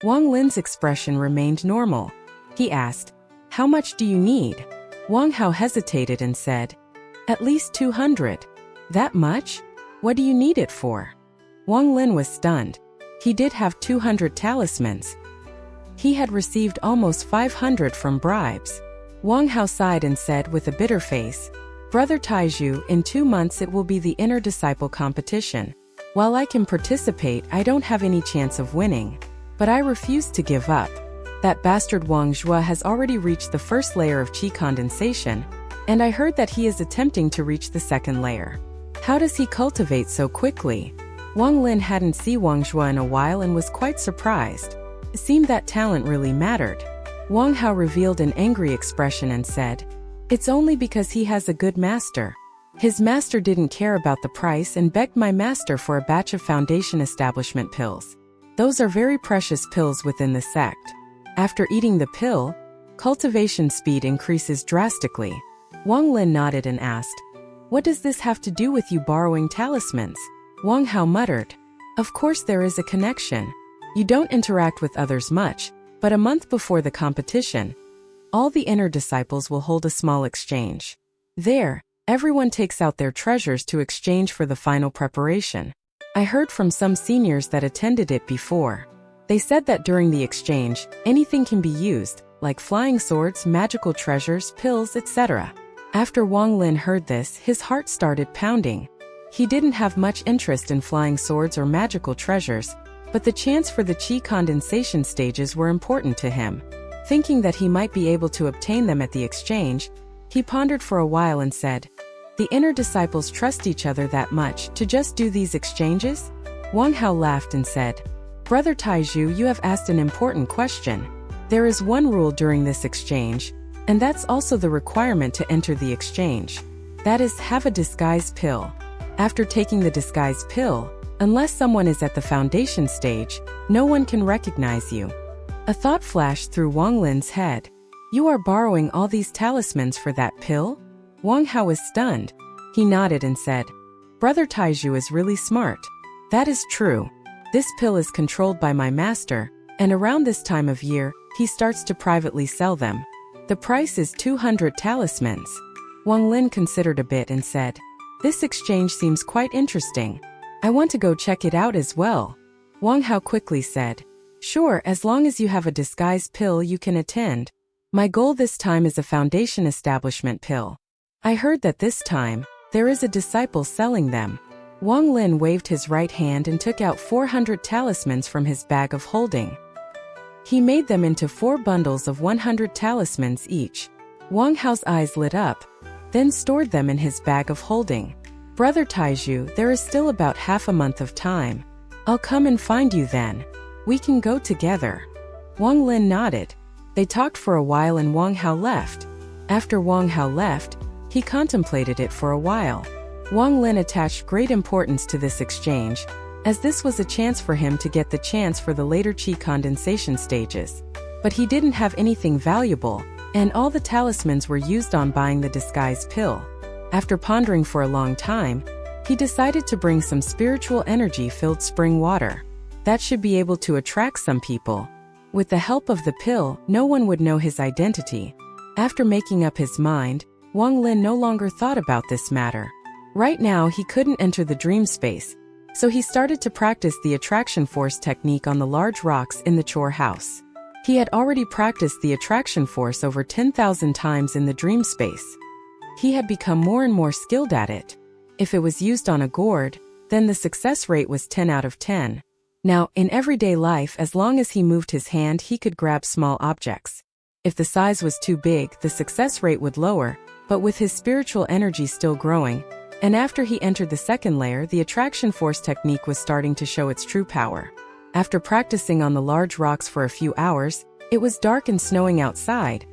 Wang Lin's expression remained normal. He asked, "How much do you need?" Wang Hao hesitated and said, "At least 200. That much? What do you need it for?" Wang Lin was stunned. He did have 200 talismans. He had received almost 500 from bribes. Wang Hao sighed and said with a bitter face, "Brother Taizhu, in 2 months it will be the inner disciple competition. While I can participate, I don't have any chance of winning. But I refuse to give up. That bastard Wang Zhua has already reached the first layer of qi condensation, and I heard that he is attempting to reach the second layer. How does he cultivate so quickly?" Wang Lin hadn't seen Wang Zhua in a while and was quite surprised. It seemed that talent really mattered. Wang Hao revealed an angry expression and said, "It's only because he has a good master. His master didn't care about the price and begged my master for a batch of foundation establishment pills. Those are very precious pills within the sect. After eating the pill, cultivation speed increases drastically." Wang Lin nodded and asked, "What does this have to do with you borrowing talismans?" Wang Hao muttered, "Of course there is a connection. You don't interact with others much, but a month before the competition, all the inner disciples will hold a small exchange. There, everyone takes out their treasures to exchange for the final preparation. I heard from some seniors that attended it before. They said that during the exchange, anything can be used, like flying swords, magical treasures, pills, etc." After Wang Lin heard this, his heart started pounding. He didn't have much interest in flying swords or magical treasures, but the chance for the qi condensation stages were important to him. Thinking that he might be able to obtain them at the exchange, he pondered for a while and said, "The inner disciples trust each other that much to just do these exchanges?" Wang Hao laughed and said, "Brother Taizhu, you have asked an important question. There is one rule during this exchange, and that's also the requirement to enter the exchange. That is, have a disguise pill. After taking the disguise pill, unless someone is at the foundation stage, no one can recognize you." A thought flashed through Wang Lin's head. "You are borrowing all these talismans for that pill?" Wang Hao was stunned. He nodded and said, "Brother Taizhu is really smart. That is true. This pill is controlled by my master, and around this time of year, he starts to privately sell them. The price is 200 talismans." Wang Lin considered a bit and said, "This exchange seems quite interesting. I want to go check it out as well." Wang Hao quickly said, "Sure, as long as you have a disguise pill you can attend. My goal this time is a foundation establishment pill. I heard that this time, there is a disciple selling them." Wang Lin waved his right hand and took out 400 talismans from his bag of holding. He made them into 4 bundles of 100 talismans each. Wang Hao's eyes lit up, then stored them in his bag of holding. "Brother Taizhu, there is still about half a month of time. I'll come and find you then. We can go together." Wang Lin nodded. They talked for a while and Wang Hao left. After Wang Hao left, he contemplated it for a while. Wang Lin attached great importance to this exchange, as this was a chance for him to get the chance for the later qi condensation stages. But he didn't have anything valuable, and all the talismans were used on buying the disguise pill. After pondering for a long time, he decided to bring some spiritual energy-filled spring water. That should be able to attract some people. With the help of the pill, no one would know his identity. After making up his mind, Wang Lin no longer thought about this matter. Right now he couldn't enter the dream space, so he started to practice the attraction force technique on the large rocks in the chore house. He had already practiced the attraction force over 10,000 times in the dream space. He had become more and more skilled at it. If it was used on a gourd, then the success rate was 10 out of 10. Now, in everyday life, as long as he moved his hand, he could grab small objects. If the size was too big, the success rate would lower, but with his spiritual energy still growing, and after he entered the second layer, the attraction force technique was starting to show its true power. After practicing on the large rocks for a few hours, it was dark and snowing outside,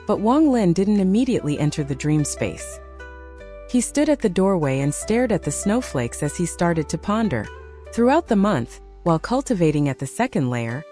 but Wang Lin didn't immediately enter the dream space. He stood at the doorway and stared at the snowflakes as he started to ponder. Throughout the month, while cultivating at the second layer,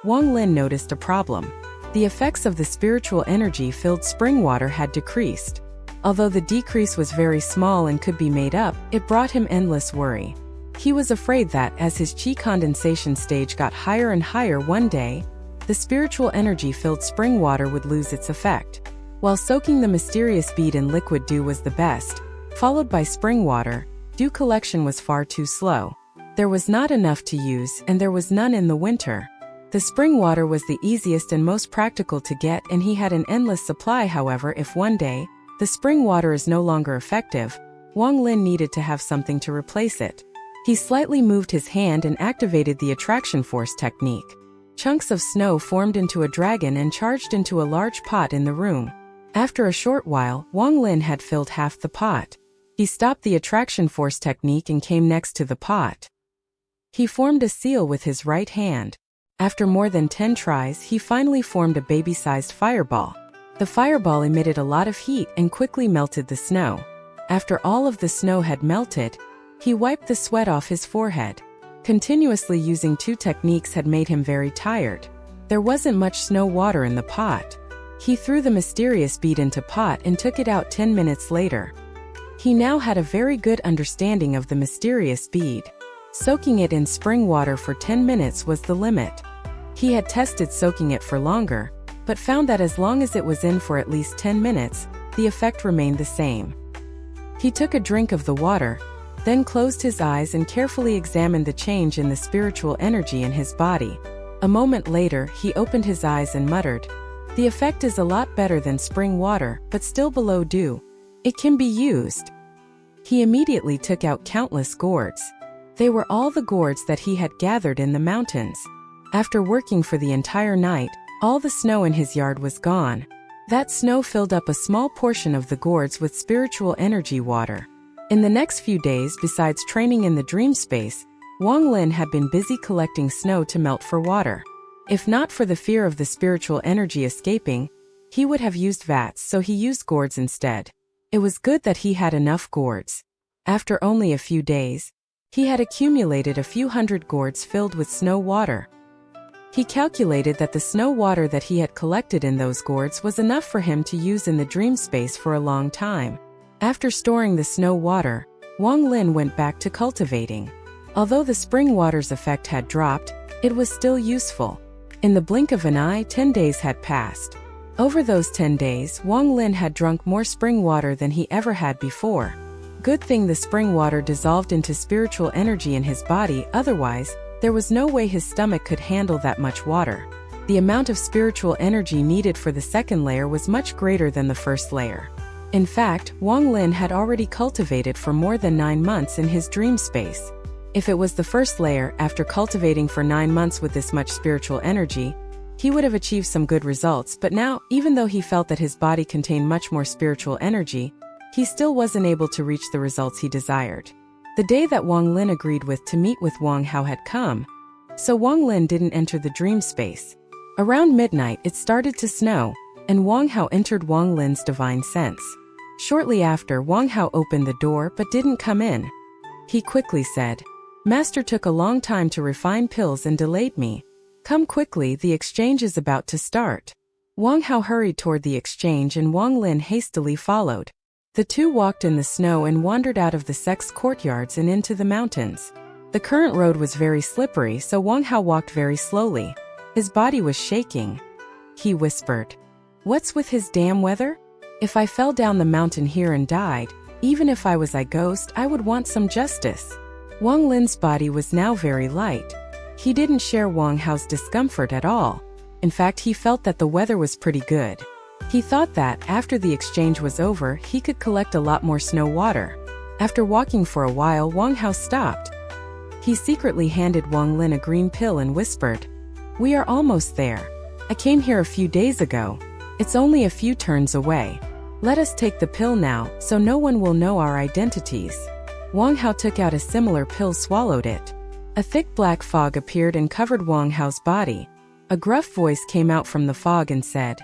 Wang Lin noticed a problem. The effects of the spiritual energy-filled spring water had decreased. Although the decrease was very small and could be made up, it brought him endless worry. He was afraid that, as his qi condensation stage got higher and higher one day, the spiritual energy-filled spring water would lose its effect. While soaking the mysterious bead in liquid dew was the best, followed by spring water, dew collection was far too slow. There was not enough to use, and there was none in the winter. The spring water was the easiest and most practical to get, and he had an endless supply. However, if one day, the spring water is no longer effective, Wang Lin needed to have something to replace it. He slightly moved his hand and activated the attraction force technique. Chunks of snow formed into a dragon and charged into a large pot in the room. After a short while, Wang Lin had filled half the pot. He stopped the attraction force technique and came next to the pot. He formed a seal with his right hand. After more than 10 tries, he finally formed a baby-sized fireball. The fireball emitted a lot of heat and quickly melted the snow. After all of the snow had melted, he wiped the sweat off his forehead. Continuously using 2 techniques had made him very tired. There wasn't much snow water in the pot. He threw the mysterious bead into pot and took it out 10 minutes later. He now had a very good understanding of the mysterious bead. Soaking it in spring water for 10 minutes was the limit. He had tested soaking it for longer, but found that as long as it was in for at least 10 minutes, the effect remained the same. He took a drink of the water, then closed his eyes and carefully examined the change in the spiritual energy in his body. A moment later, he opened his eyes and muttered, "The effect is a lot better than spring water, but still below dew. It can be used." He immediately took out countless gourds. They were all the gourds that he had gathered in the mountains. After working for the entire night, all the snow in his yard was gone. That snow filled up a small portion of the gourds with spiritual energy water. In the next few days, besides training in the dream space, Wang Lin had been busy collecting snow to melt for water. If not for the fear of the spiritual energy escaping, he would have used vats, so he used gourds instead. It was good that he had enough gourds. After only a few days, he had accumulated a few hundred gourds filled with snow water. He calculated that the snow water that he had collected in those gourds was enough for him to use in the dream space for a long time. After storing the snow water, Wang Lin went back to cultivating. Although the spring water's effect had dropped, it was still useful. In the blink of an eye, 10 days had passed. Over those 10 days, Wang Lin had drunk more spring water than he ever had before. Good thing the spring water dissolved into spiritual energy in his body, otherwise, there was no way his stomach could handle that much water. The amount of spiritual energy needed for the second layer was much greater than the first layer. In fact, Wang Lin had already cultivated for more than 9 months in his dream space. If it was the first layer, after cultivating for 9 months with this much spiritual energy, he would have achieved some good results, but now, even though he felt that his body contained much more spiritual energy, he still wasn't able to reach the results he desired. The day that Wang Lin agreed to meet with Wang Hao had come, so Wang Lin didn't enter the dream space. Around midnight, it started to snow, and Wang Hao entered Wang Lin's divine sense. Shortly after, Wang Hao opened the door but didn't come in. He quickly said, "Master took a long time to refine pills and delayed me. Come quickly, the exchange is about to start." Wang Hao hurried toward the exchange and Wang Lin hastily followed. The two walked in the snow and wandered out of the sect's courtyards and into the mountains. The current road was very slippery, so Wang Hao walked very slowly. His body was shaking. He whispered, "What's with his damn weather? If I fell down the mountain here and died, even if I was a ghost, I would want some justice." Wang Lin's body was now very light. He didn't share Wang Hao's discomfort at all. In fact, he felt that the weather was pretty good. He thought that, after the exchange was over, he could collect a lot more snow water. After walking for a while, Wang Hao stopped. He secretly handed Wang Lin a green pill and whispered, "We are almost there. I came here a few days ago. It's only a few turns away. Let us take the pill now, so no one will know our identities." Wang Hao took out a similar pill, swallowed it. A thick black fog appeared and covered Wang Hao's body. A gruff voice came out from the fog and said,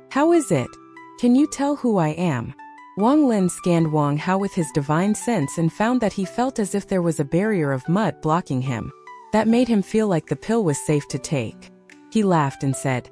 "How is it? Can you tell who I am?" Wang Lin scanned Wang Hao with his divine sense and found that he felt as if there was a barrier of mud blocking him. That made him feel like the pill was safe to take. He laughed and said,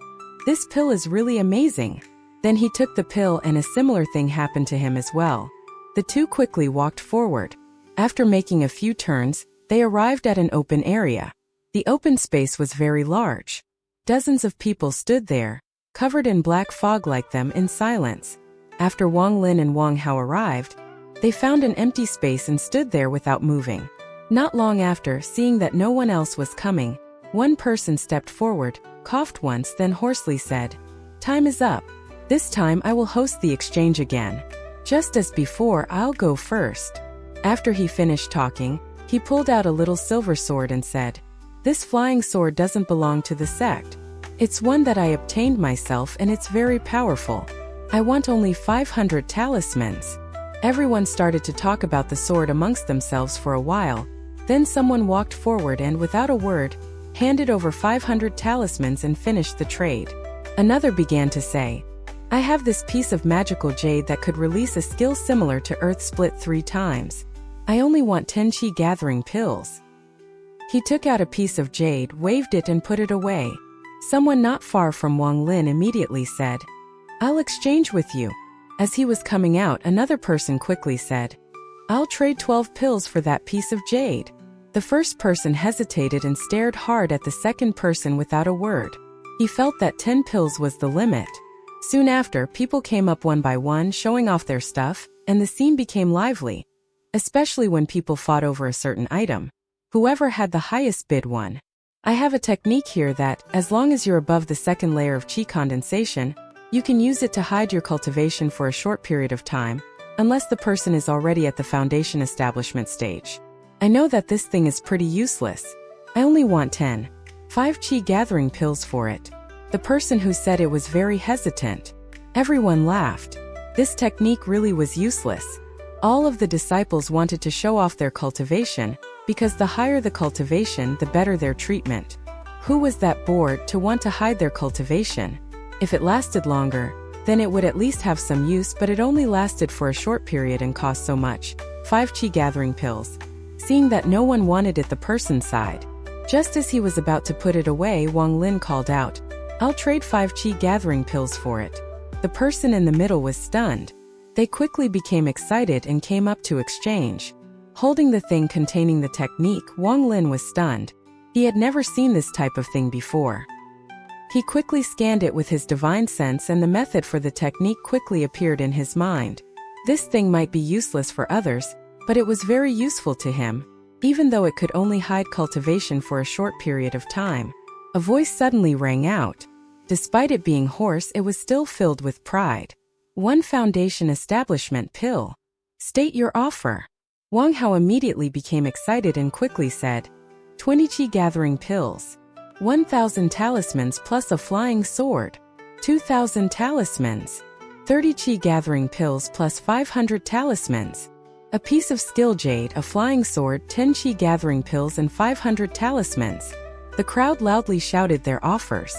"This pill is really amazing." Then he took the pill and a similar thing happened to him as well. The two quickly walked forward. After making a few turns, They arrived at an open area. The open space was very large. Dozens of people stood there, covered in black fog like them in silence. After Wang Lin and Wang Hao arrived, they found an empty space and stood there without moving. Not long after, seeing that no one else was coming, one person stepped forward, coughed once, then hoarsely said, "Time is up. This time I will host the exchange again. Just as before, I'll go first." After he finished talking, he pulled out a little silver sword and said, "This flying sword doesn't belong to the sect. It's one that I obtained myself and it's very powerful. I want only 500 talismans." Everyone started to talk about the sword amongst themselves for a while. Then someone walked forward and, without a word, handed over 500 talismans and finished the trade. Another began to say, "I have this piece of magical jade that could release a skill similar to Earth Split 3 times. I only want 10 chi gathering pills." He took out a piece of jade, waved it and put it away. Someone not far from Wang Lin immediately said, "I'll exchange with you." As he was coming out, another person quickly said, "I'll trade 12 pills for that piece of jade." The first person hesitated and stared hard at the second person without a word. He felt that 10 pills was the limit. Soon after, people came up one by one showing off their stuff, and the scene became lively. Especially when people fought over a certain item. Whoever had the highest bid won. I have a technique here that, as long as you're above the second layer of chi condensation, you can use it to hide your cultivation for a short period of time, unless the person is already at the foundation establishment stage. I know that this thing is pretty useless. I only want 5 chi gathering pills for it. The person who said it was very hesitant. Everyone laughed. This technique really was useless. All of the disciples wanted to show off their cultivation, because the higher the cultivation, the better their treatment. Who was that bored to want to hide their cultivation? If it lasted longer, then it would at least have some use, but it only lasted for a short period and cost so much. 5 chi gathering pills. Seeing that no one wanted it, the person sighed. Just as he was about to put it away, Wang Lin called out, "I'll trade 5 chi gathering pills for it." The person in the middle was stunned. They quickly became excited and came up to exchange. Holding the thing containing the technique, Wang Lin was stunned. He had never seen this type of thing before. He quickly scanned it with his divine sense, and the method for the technique quickly appeared in his mind. This thing might be useless for others, but it was very useful to him, even though it could only hide cultivation for a short period of time. A voice suddenly rang out. Despite it being hoarse, it was still filled with pride. "1 foundation establishment pill. State your offer." Wang Hao immediately became excited and quickly said, "20 chi gathering pills. 1,000 talismans plus a flying sword. 2,000 talismans. 30 chi gathering pills plus 500 talismans. A piece of skill jade, a flying sword, 10 chi gathering pills and 500 talismans." The crowd loudly shouted their offers.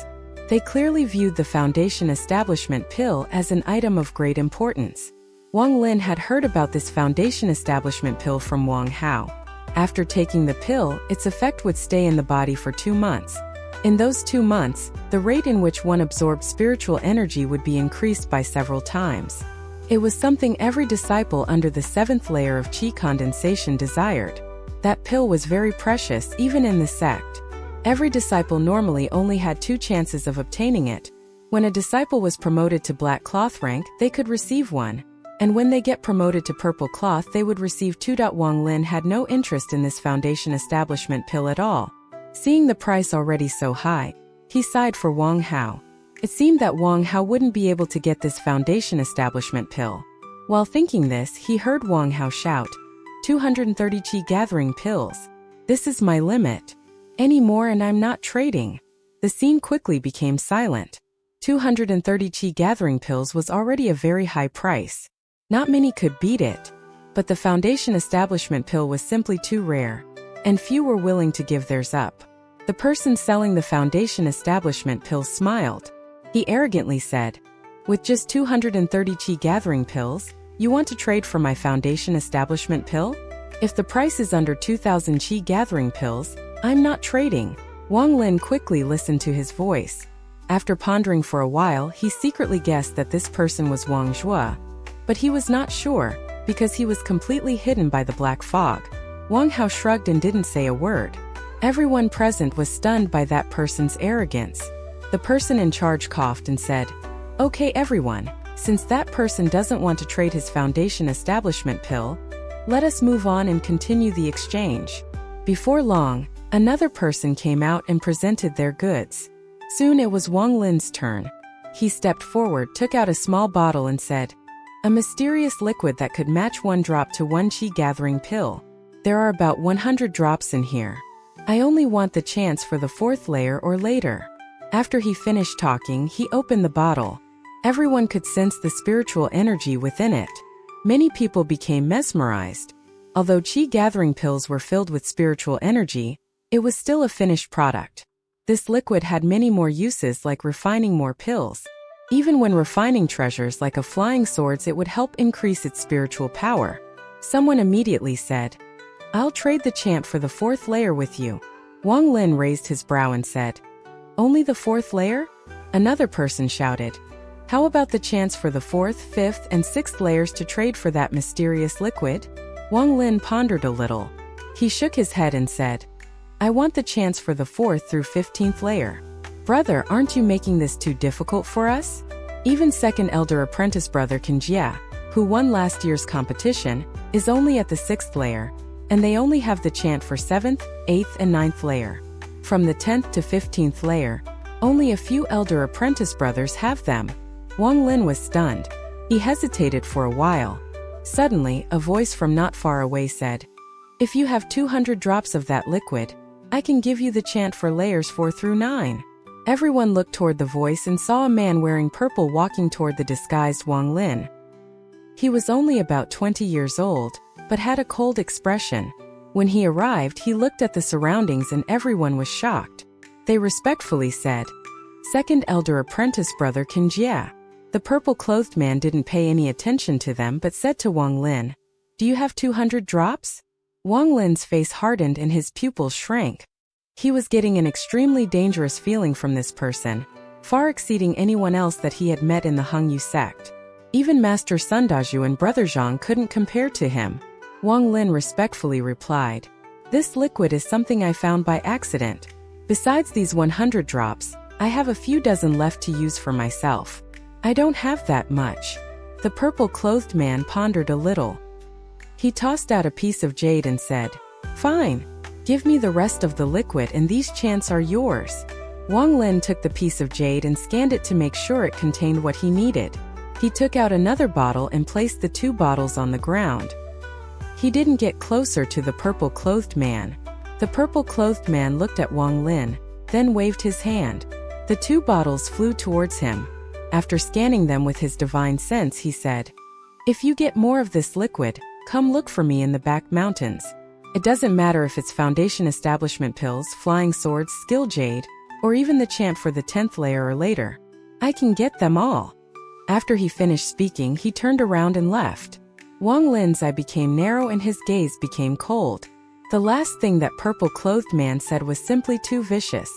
They clearly viewed the foundation establishment pill as an item of great importance. Wang Lin had heard about this foundation establishment pill from Wang Hao. After taking the pill, its effect would stay in the body for 2 months. In those 2 months, the rate in which one absorbed spiritual energy would be increased by several times. It was something every disciple under the 7th layer of chi condensation desired. That pill was very precious even in the sect. Every disciple normally only had 2 chances of obtaining it. When a disciple was promoted to black cloth rank, they could receive 1. And when they get promoted to purple cloth, they would receive 2. Wang Lin had no interest in this foundation establishment pill at all. Seeing the price already so high, he sighed for Wang Hao. It seemed that Wang Hao wouldn't be able to get this foundation establishment pill. While thinking this, he heard Wang Hao shout, 230 chi gathering pills. This is my limit. Any more and I'm not trading. The scene quickly became silent. 230 chi gathering pills was already a very high price. Not many could beat it. But the foundation establishment pill was simply too rare, and few were willing to give theirs up. The person selling the foundation establishment pills smiled. He arrogantly said, with just 230 chi gathering pills, you want to trade for my foundation establishment pill? If the price is under 2,000 chi gathering pills, I'm not trading. Wang Lin quickly listened to his voice. After pondering for a while, he secretly guessed that this person was Wang Zhuo. But he was not sure, because he was completely hidden by the black fog. Wang Hao shrugged and didn't say a word. Everyone present was stunned by that person's arrogance. The person in charge coughed and said, "Okay everyone, since that person doesn't want to trade his foundation establishment pill, let us move on and continue the exchange." Before long, another person came out and presented their goods. Soon it was Wang Lin's turn. He stepped forward, took out a small bottle and said, "A mysterious liquid that could match 1 drop to 1 qi gathering pill. There are about 100 drops in here. I only want the chance for the 4th layer or later." After he finished talking, he opened the bottle. Everyone could sense the spiritual energy within it. Many people became mesmerized. Although qi gathering pills were filled with spiritual energy, it was still a finished product. This liquid had many more uses, like refining more pills. Even when refining treasures like a flying swords, it would help increase its spiritual power. Someone immediately said, "I'll trade the chant for the 4th layer with you." Wang Lin raised his brow and said, "Only the 4th layer?" Another person shouted, "How about the chance for the 4th, 5th, and 6th layers to trade for that mysterious liquid?" Wang Lin pondered a little. He shook his head and said, "I want the chance for the 4th through 15th layer." "Brother, aren't you making this too difficult for us?" Even second elder apprentice brother Kinjia, who won last year's competition, is only at the 6th layer, and they only have the chant for 7th, 8th, and 9th layer. From the 10th to 15th layer, only a few elder apprentice brothers have them. Wang Lin was stunned. He hesitated for a while. Suddenly, a voice from not far away said, "If you have 200 drops of that liquid, I can give you the chant for layers 4 through 9. Everyone looked toward the voice and saw a man wearing purple walking toward the disguised Wang Lin. He was only about 20 years old, but had a cold expression. When he arrived, he looked at the surroundings and everyone was shocked. They respectfully said, "Second elder apprentice brother Kinjia." The purple-clothed man didn't pay any attention to them but said to Wang Lin, "Do you have 200 drops?" Wang Lin's face hardened and his pupils shrank. He was getting an extremely dangerous feeling from this person, far exceeding anyone else that he had met in the Hengyu sect. Even Master Sundaju and Brother Zhang couldn't compare to him. Wang Lin respectfully replied, "This liquid is something I found by accident. Besides these 100 drops, I have a few dozen left to use for myself. I don't have that much." The purple-clothed man pondered a little. He tossed out a piece of jade and said, "Fine. Give me the rest of the liquid and these chants are yours." Wang Lin took the piece of jade and scanned it to make sure it contained what he needed. He took out another bottle and placed the 2 bottles on the ground. He didn't get closer to the purple-clothed man. The purple-clothed man looked at Wang Lin, then waved his hand. The 2 bottles flew towards him. After scanning them with his divine sense, he said, "If you get more of this liquid, come look for me in the back mountains. It doesn't matter if it's foundation establishment pills, flying swords, skill jade, or even the chant for the 10th layer or later. I can get them all." After he finished speaking, he turned around and left. Wang Lin's eye became narrow and his gaze became cold. The last thing that purple-clothed man said was simply too vicious.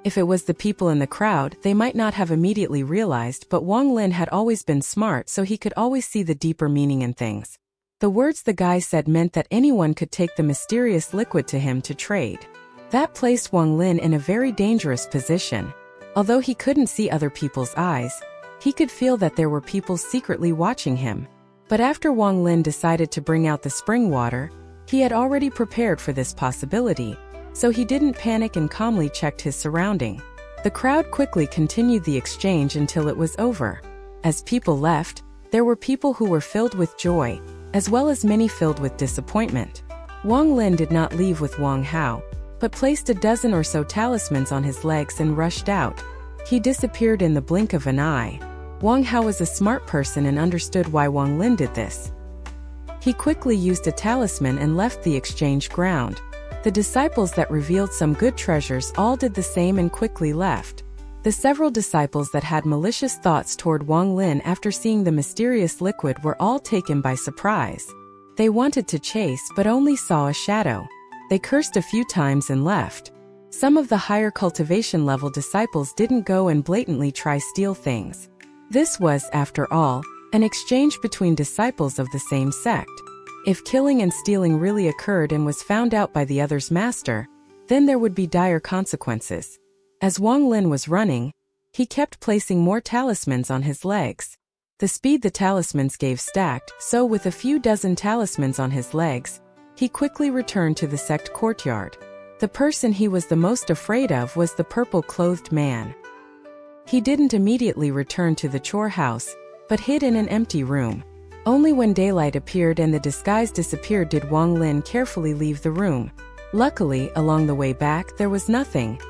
If it was the people in the crowd, they might not have immediately realized, but Wang Lin had always been smart, so he could always see the deeper meaning in things. The words the guy said meant that anyone could take the mysterious liquid to him to trade. That placed Wang Lin in a very dangerous position. Although he couldn't see other people's eyes, he could feel that there were people secretly watching him. But after Wang Lin decided to bring out the spring water, he had already prepared for this possibility, so he didn't panic and calmly checked his surrounding. The crowd quickly continued the exchange until it was over. As people left, there were people who were filled with joy, as well as many filled with disappointment. Wang Lin did not leave with Wang Hao, but placed a dozen or so talismans on his legs and rushed out. He disappeared in the blink of an eye. Wang Hao was a smart person and understood why Wang Lin did this. He quickly used a talisman and left the exchange ground. The disciples that revealed some good treasures all did the same and quickly left. The several disciples that had malicious thoughts toward Wang Lin after seeing the mysterious liquid were all taken by surprise. They wanted to chase but only saw a shadow. They cursed a few times and left. Some of the higher cultivation level disciples didn't go and blatantly try steal things. This was, after all, an exchange between disciples of the same sect. If killing and stealing really occurred and was found out by the other's master, then there would be dire consequences. As Wang Lin was running, he kept placing more talismans on his legs. The speed the talismans gave stacked, so with a few dozen talismans on his legs, he quickly returned to the sect courtyard. The person he was the most afraid of was the purple-clothed man. He didn't immediately return to the chore house, but hid in an empty room. Only when daylight appeared and the disguise disappeared did Wang Lin carefully leave the room. Luckily, along the way back, there was nothing.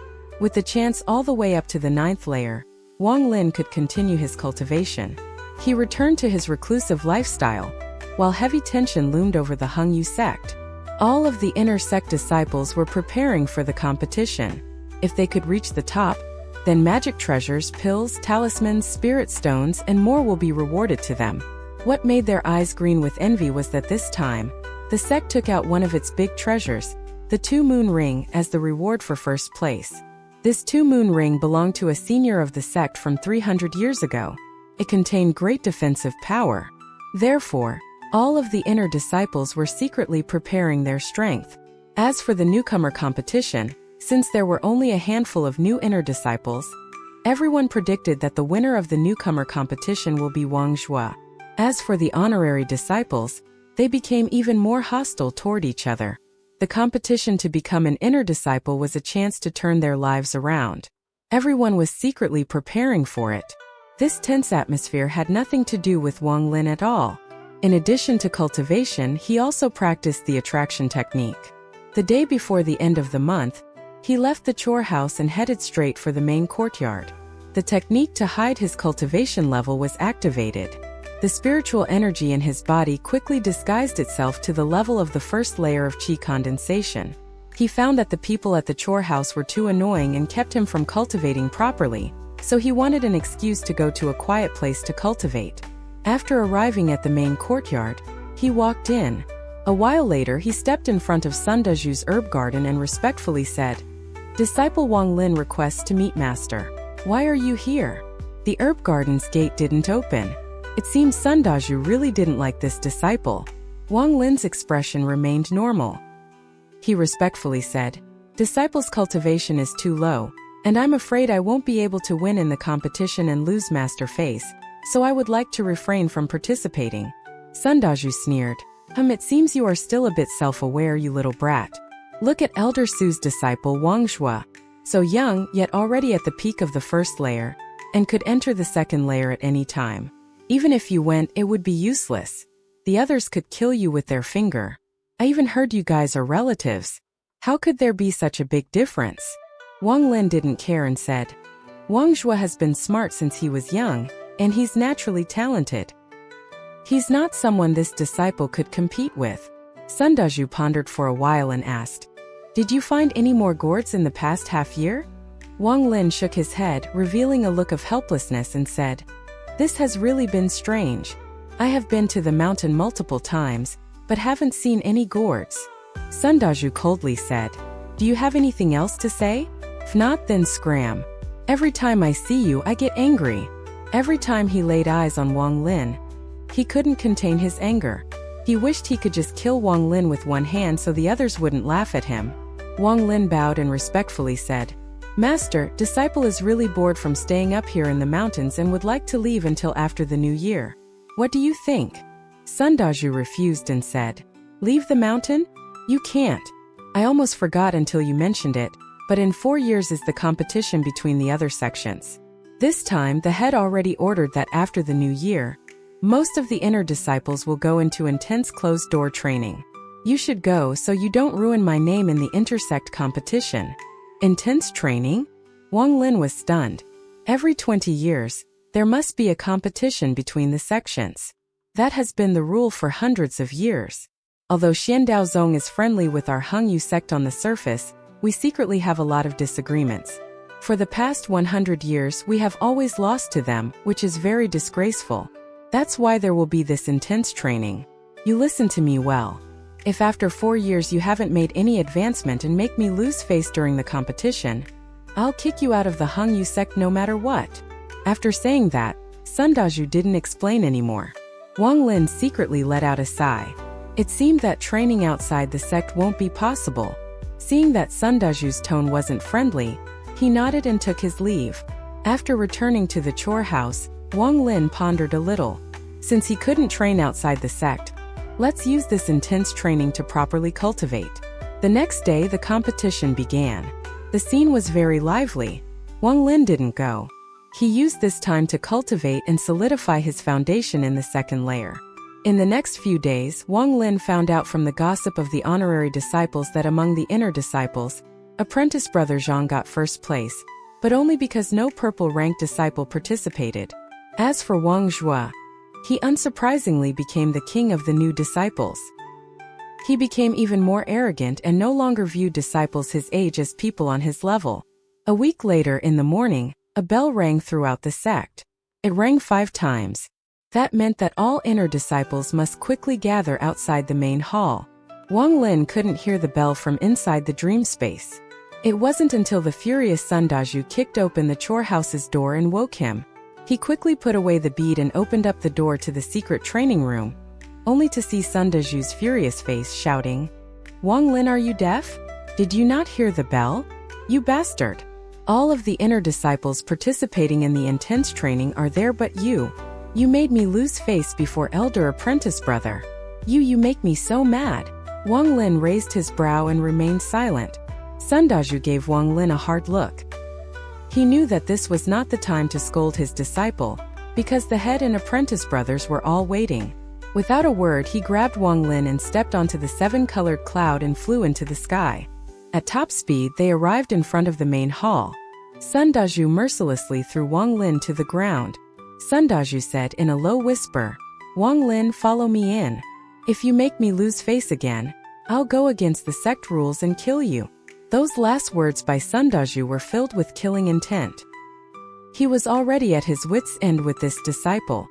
With the chance all the way up to the 9th layer, Wang Lin could continue his cultivation. He returned to his reclusive lifestyle, while heavy tension loomed over the Hengyu sect. All of the inner sect disciples were preparing for the competition. If they could reach the top, then magic treasures, pills, talismans, spirit stones, and more will be rewarded to them. What made their eyes green with envy was that this time, the sect took out one of its big treasures, the 2-moon ring, as the reward for first place. This 2-moon ring belonged to a senior of the sect from 300 years ago. It contained great defensive power. Therefore, all of the inner disciples were secretly preparing their strength. As for the newcomer competition, since there were only a handful of new inner disciples, everyone predicted that the winner of the newcomer competition will be Wang Zhua. As for the honorary disciples, they became even more hostile toward each other. The competition to become an inner disciple was a chance to turn their lives around. Everyone was secretly preparing for it. This tense atmosphere had nothing to do with Wang Lin at all. In addition to cultivation, he also practiced the attraction technique. The day before the end of the month, he left the chore house and headed straight for the main courtyard. The technique to hide his cultivation level was activated. The spiritual energy in his body quickly disguised itself to the level of the first layer of qi condensation. He found that the people at the chore house were too annoying and kept him from cultivating properly, so he wanted an excuse to go to a quiet place to cultivate. After arriving at the main courtyard, he walked in. A while later, he stepped in front of Sun Deju's herb garden and respectfully said, "Disciple Wang Lin requests to meet Master. Why are you here?" The herb garden's gate didn't open. It seems Sun Deju really didn't like this disciple. Wang Lin's expression remained normal. He respectfully said, "Disciple's cultivation is too low, and I'm afraid I won't be able to win in the competition and lose Master face, so I would like to refrain from participating." Sun Deju sneered, It seems you are still a bit self-aware, you little brat. Look at Elder Su's disciple Wang Zhua, so young, yet already at the peak of the first layer, and could enter the second layer at any time. Even if you went, it would be useless. The others could kill you with their finger. I even heard you guys are relatives. How could there be such a big difference? Wang Lin didn't care and said, Wang Zhua has been smart since he was young, and he's naturally talented. He's not someone this disciple could compete with. Sun Deju pondered for a while and asked, Did you find any more gourds in the past half year? Wang Lin shook his head, revealing a look of helplessness, and said, This has really been strange. I have been to the mountain multiple times, but haven't seen any gourds. Sun Deju coldly said, Do you have anything else to say? If not, then scram. Every time I see you, I get angry. Every time he laid eyes on Wang Lin, he couldn't contain his anger. He wished he could just kill Wang Lin with one hand so the others wouldn't laugh at him. Wang Lin bowed and respectfully said, Master, disciple is really bored from staying up here in the mountains and would like to leave until after the new year. What do you think? Sun Deju refused and said, Leave the mountain? You can't. I almost forgot until you mentioned it, but in 4 years is the competition between the other sections. This time, the head already ordered that after the new year, most of the inner disciples will go into intense closed-door training. You should go so you don't ruin my name in the intersect competition. Intense training? Wang Lin was stunned. Every 20 years, there must be a competition between the sections. That has been the rule for hundreds of years. Although Xian Daozong is friendly with our Hengyu sect on the surface, we secretly have a lot of disagreements. For the past 100 years, we have always lost to them, which is very disgraceful. That's why there will be this intense training. You listen to me well. If after 4 years you haven't made any advancement and make me lose face during the competition, I'll kick you out of the Hengyu sect no matter what. After saying that, Sun Deju didn't explain anymore. Wang Lin secretly let out a sigh. It seemed that training outside the sect won't be possible. Seeing that Sun Daju's tone wasn't friendly, he nodded and took his leave. After returning to the chore house, Wang Lin pondered a little. Since he couldn't train outside the sect, let's use this intense training to properly cultivate. The next day, the competition began. The scene was very lively. Wang Lin didn't go. He used this time to cultivate and solidify his foundation in the second layer. In the next few days, Wang Lin found out from the gossip of the honorary disciples that among the inner disciples, apprentice brother Zhang got first place, but only because no purple-ranked disciple participated. As for Wang Zhua, he unsurprisingly became the king of the new disciples. He became even more arrogant and no longer viewed disciples his age as people on his level. A week later in the morning, a bell rang throughout the sect. It rang 5 times. That meant that all inner disciples must quickly gather outside the main hall. Wang Lin couldn't hear the bell from inside the dream space. It wasn't until the furious Sun Daju kicked open the chore house's door and woke him. He quickly put away the bead and opened up the door to the secret training room, only to see Sun Daju's furious face shouting, "Wang Lin, are you deaf? Did you not hear the bell? You bastard! All of the inner disciples participating in the intense training are there but you. You made me lose face before elder apprentice brother. You make me so mad." Wang Lin raised his brow and remained silent. Sun Daju gave Wang Lin a hard look. He knew that this was not the time to scold his disciple, because the head and apprentice brothers were all waiting. Without a word, he grabbed Wang Lin and stepped onto the 7-colored cloud and flew into the sky. At top speed, they arrived in front of the main hall. Sun Daju mercilessly threw Wang Lin to the ground. Sun Daju said in a low whisper, "Wang Lin, follow me in. If you make me lose face again, I'll go against the sect rules and kill you." Those last words by Sun Daju were filled with killing intent. He was already at his wits' end with this disciple.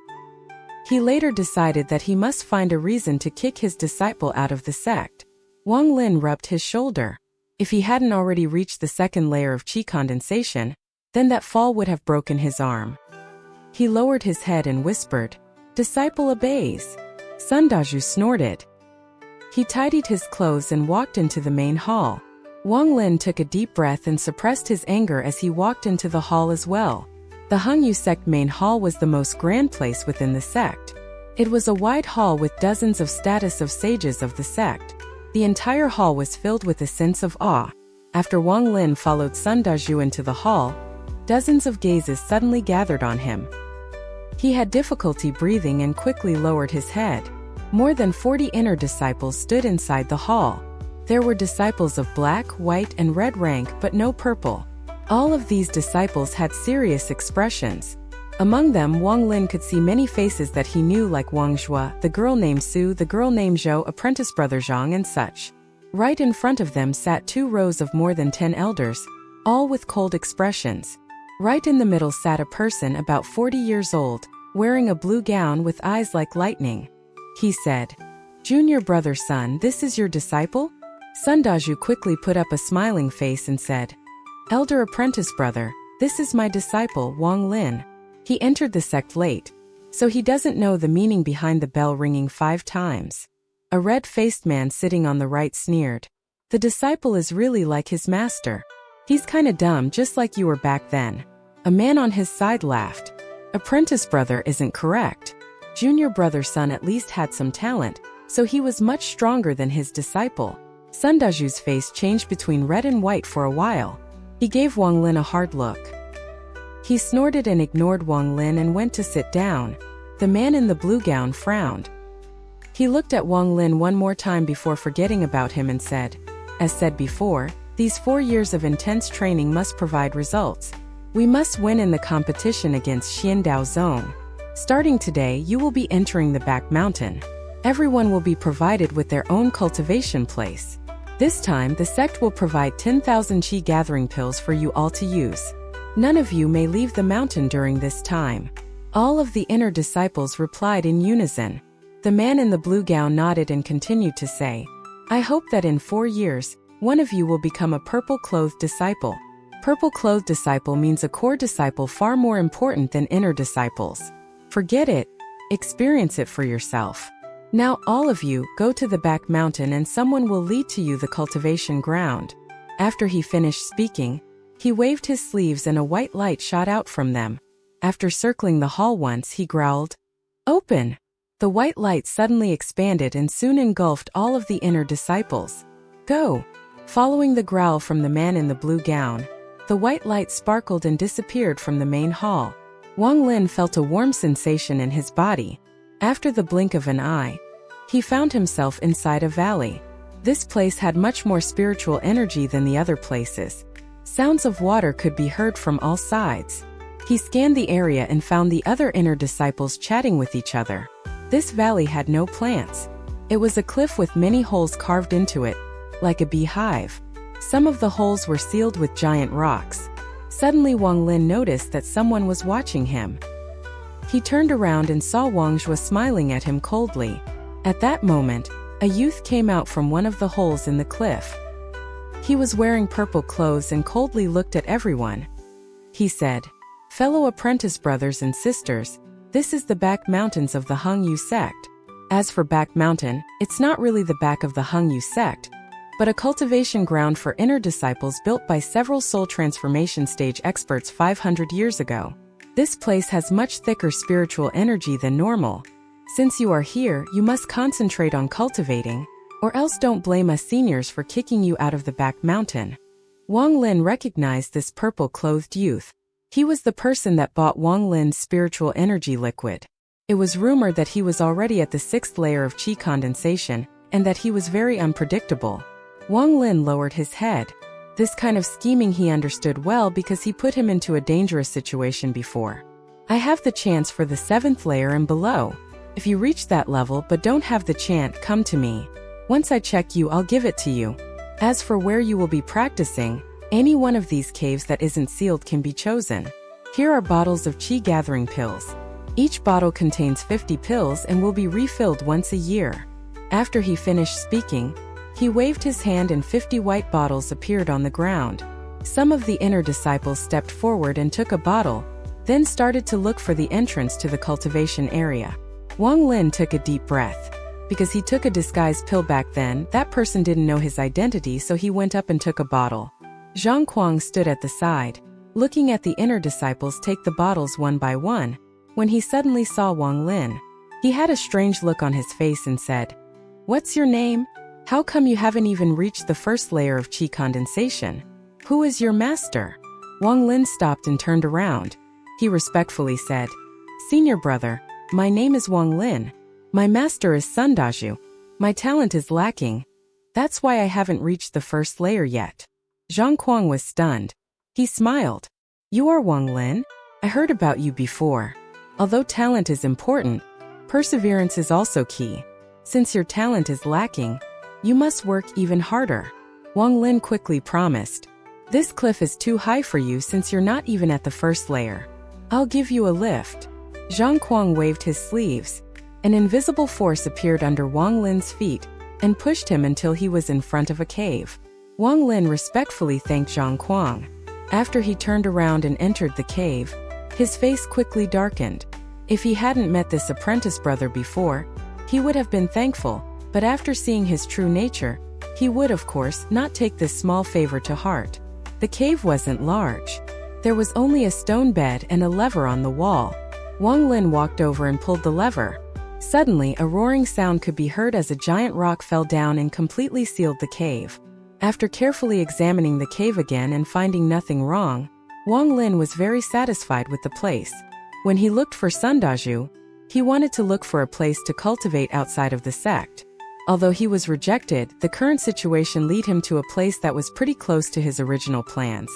He later decided that he must find a reason to kick his disciple out of the sect. Wang Lin rubbed his shoulder. If he hadn't already reached the second layer of qi condensation, then that fall would have broken his arm. He lowered his head and whispered, "Disciple obeys." Sun Daju snorted. He tidied his clothes and walked into the main hall. Wang Lin took a deep breath and suppressed his anger as he walked into the hall as well. The Hengyu sect main hall was the most grand place within the sect. It was a wide hall with dozens of status of sages of the sect. The entire hall was filled with a sense of awe. After Wang Lin followed Sun Daju into the hall, dozens of gazes suddenly gathered on him. He had difficulty breathing and quickly lowered his head. More than 40 inner disciples stood inside the hall. There were disciples of black, white, and red rank but no purple. All of these disciples had serious expressions. Among them, Wang Lin could see many faces that he knew, like Wang Zhua, the girl named Su, the girl named Zhou, apprentice brother Zhang, and such. Right in front of them sat 2 rows of more than 10 elders, all with cold expressions. Right in the middle sat a person about 40 years old, wearing a blue gown with eyes like lightning. He said, "Junior brother Sun, this is your disciple?" Sun Daju quickly put up a smiling face and said, "Elder apprentice brother, this is my disciple, Wang Lin. He entered the sect late, so he doesn't know the meaning behind the bell ringing 5 times. A red-faced man sitting on the right sneered, "The disciple is really like his master. He's kinda dumb, just like you were back then." A man on his side laughed. "Apprentice brother isn't correct. Junior brother Sun at least had some talent, so he was much stronger than his disciple." Sun Daju's face changed between red and white for a while. He gave Wang Lin a hard look. He snorted and ignored Wang Lin and went to sit down. The man in the blue gown frowned. He looked at Wang Lin one more time before forgetting about him and said, "As said before, these 4 years of intense training must provide results. We must win in the competition against Xiandao Zone. Starting today, you will be entering the back mountain. Everyone will be provided with their own cultivation place. This time, the sect will provide 10,000 qi gathering pills for you all to use. None of you may leave the mountain during this time." All of the inner disciples replied in unison. The man in the blue gown nodded and continued to say, "I hope that in 4 years, one of you will become a purple-clothed disciple. Purple-clothed disciple means a core disciple far more important than inner disciples. Forget it. Experience it for yourself." Now all of you, go to the back mountain and someone will lead to you the cultivation ground. After he finished speaking, he waved his sleeves and a white light shot out from them. After circling the hall once, he growled, "Open!" The white light suddenly expanded and soon engulfed all of the inner disciples. "Go!" Following the growl from the man in the blue gown, the white light sparkled and disappeared from the main hall. Wang Lin felt a warm sensation in his body. After the blink of an eye, he found himself inside a valley. This place had much more spiritual energy than the other places. Sounds of water could be heard from all sides. He scanned the area and found the other inner disciples chatting with each other. This valley had no plants. It was a cliff with many holes carved into it, like a beehive. Some of the holes were sealed with giant rocks. Suddenly Wang Lin noticed that someone was watching him. He turned around and saw Wang Zhuo smiling at him coldly. At that moment, a youth came out from one of the holes in the cliff. He was wearing purple clothes and coldly looked at everyone. He said, "Fellow apprentice brothers and sisters, this is the back mountains of the Hengyu sect." As for back mountain, it's not really the back of the Hengyu sect, but a cultivation ground for inner disciples built by several soul transformation stage experts 500 years ago. This place has much thicker spiritual energy than normal. Since you are here, you must concentrate on cultivating, or else don't blame us seniors for kicking you out of the back mountain. Wang Lin recognized this purple-clothed youth. He was the person that bought Wang Lin's spiritual energy liquid. It was rumored that he was already at the 6th layer of qi condensation, and that he was very unpredictable. Wang Lin lowered his head. This kind of scheming he understood well because he put him into a dangerous situation before. "I have the chance for the 7th layer and below. If you reach that level but don't have the chant, come to me. Once I check you, I'll give it to you. As for where you will be practicing, any one of these caves that isn't sealed can be chosen. Here are bottles of qi gathering pills. Each bottle contains 50 pills and will be refilled once a year." After he finished speaking, he waved his hand and 50 white bottles appeared on the ground. Some of the inner disciples stepped forward and took a bottle, then started to look for the entrance to the cultivation area. Wang Lin took a deep breath. Because he took a disguised pill back then, that person didn't know his identity, so he went up and took a bottle. Zhang Kuang stood at the side, looking at the inner disciples take the bottles one by one, when he suddenly saw Wang Lin. He had a strange look on his face and said, "What's your name? How come you haven't even reached the 1st layer of qi condensation? Who is your master?" Wang Lin stopped and turned around. He respectfully said, "Senior brother, my name is Wang Lin. My master is Sundaju. My talent is lacking. That's why I haven't reached the 1st layer yet." Zhang Kuang was stunned. He smiled. "You are Wang Lin? I heard about you before. Although talent is important, perseverance is also key. Since your talent is lacking, you must work even harder." Wang Lin quickly promised, "This cliff is too high for you since you're not even at the 1st layer. I'll give you a lift." Zhang Kuang waved his sleeves. An invisible force appeared under Wang Lin's feet and pushed him until he was in front of a cave. Wang Lin respectfully thanked Zhang Kuang. After he turned around and entered the cave, his face quickly darkened. If he hadn't met this apprentice brother before, he would have been thankful, but after seeing his true nature, he would of course not take this small favor to heart. The cave wasn't large. There was only a stone bed and a lever on the wall. Wang Lin walked over and pulled the lever. Suddenly, a roaring sound could be heard as a giant rock fell down and completely sealed the cave. After carefully examining the cave again and finding nothing wrong, Wang Lin was very satisfied with the place. When he looked for Sundaju, he wanted to look for a place to cultivate outside of the sect. Although he was rejected, the current situation led him to a place that was pretty close to his original plans.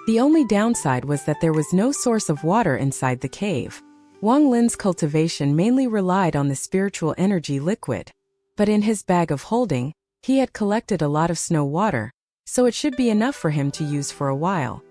The only downside was that there was no source of water inside the cave. Wang Lin's cultivation mainly relied on the spiritual energy liquid. But in his bag of holding, he had collected a lot of snow water, so it should be enough for him to use for a while.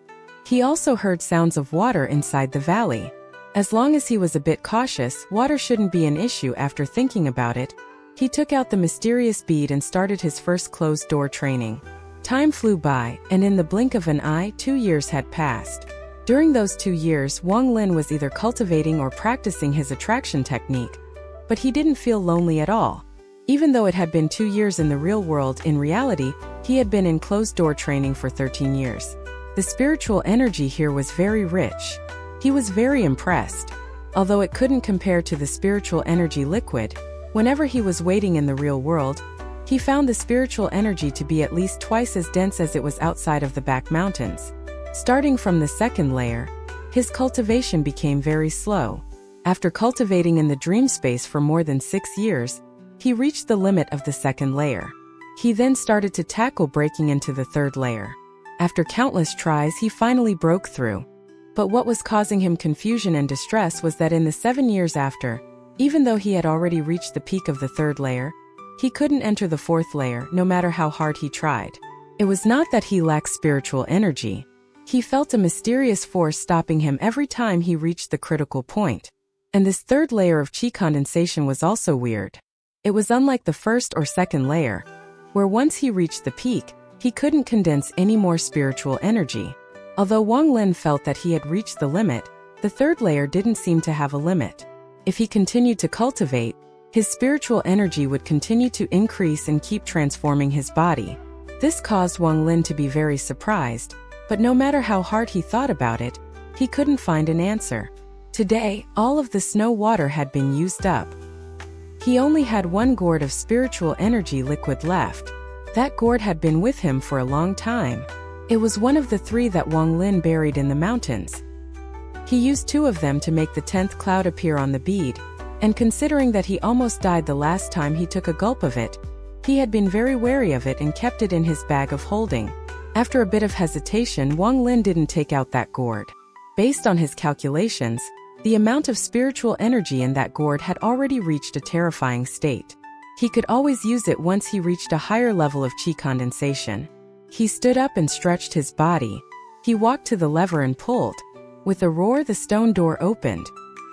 He also heard sounds of water inside the valley. As long as he was a bit cautious, water shouldn't be an issue. After thinking about it, he took out the mysterious bead and started his first closed-door training. Time flew by, and in the blink of an eye, 2 years had passed. During those 2 years, Wang Lin was either cultivating or practicing his attraction technique, but he didn't feel lonely at all. Even though it had been 2 years in the real world, in reality, he had been in closed-door training for 13 years. The spiritual energy here was very rich. He was very impressed. Although it couldn't compare to the spiritual energy liquid, whenever he was waiting in the real world, he found the spiritual energy to be at least twice as dense as it was outside of the back mountains. Starting from the second layer, his cultivation became very slow. After cultivating in the dream space for more than 6 years, he reached the limit of the second layer. He then started to tackle breaking into the third layer. After countless tries, he finally broke through. But what was causing him confusion and distress was that in the 7 years after, even though he had already reached the peak of the third layer, he couldn't enter the fourth layer no matter how hard he tried. It was not that he lacked spiritual energy. He felt a mysterious force stopping him every time he reached the critical point. And this third layer of chi condensation was also weird. It was unlike the first or second layer, where once he reached the peak, he couldn't condense any more spiritual energy. Although Wang Lin felt that he had reached the limit, the third layer didn't seem to have a limit. If he continued to cultivate, his spiritual energy would continue to increase and keep transforming his body. This caused Wang Lin to be very surprised, but no matter how hard he thought about it, he couldn't find an answer. Today, all of the snow water had been used up. He only had 1 gourd of spiritual energy liquid left. That gourd had been with him for a long time. It was one of the 3 that Wang Lin buried in the mountains. He used 2 of them to make the 10th cloud appear on the bead, and considering that he almost died the last time he took a gulp of it, he had been very wary of it and kept it in his bag of holding. After a bit of hesitation, Wang Lin didn't take out that gourd. Based on his calculations, the amount of spiritual energy in that gourd had already reached a terrifying state. He could always use it once he reached a higher level of chi condensation. He stood up and stretched his body. He walked to the lever and pulled. With a roar, the stone door opened.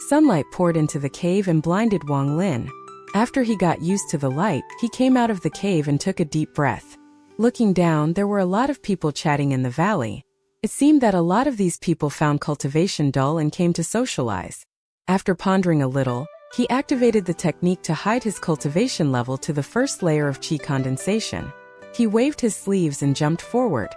Sunlight poured into the cave and blinded Wang Lin. After he got used to the light, he came out of the cave and took a deep breath. Looking down, there were a lot of people chatting in the valley. It seemed that a lot of these people found cultivation dull and came to socialize. After pondering a little, he activated the technique to hide his cultivation level to the first layer of chi condensation. He waved his sleeves and jumped forward.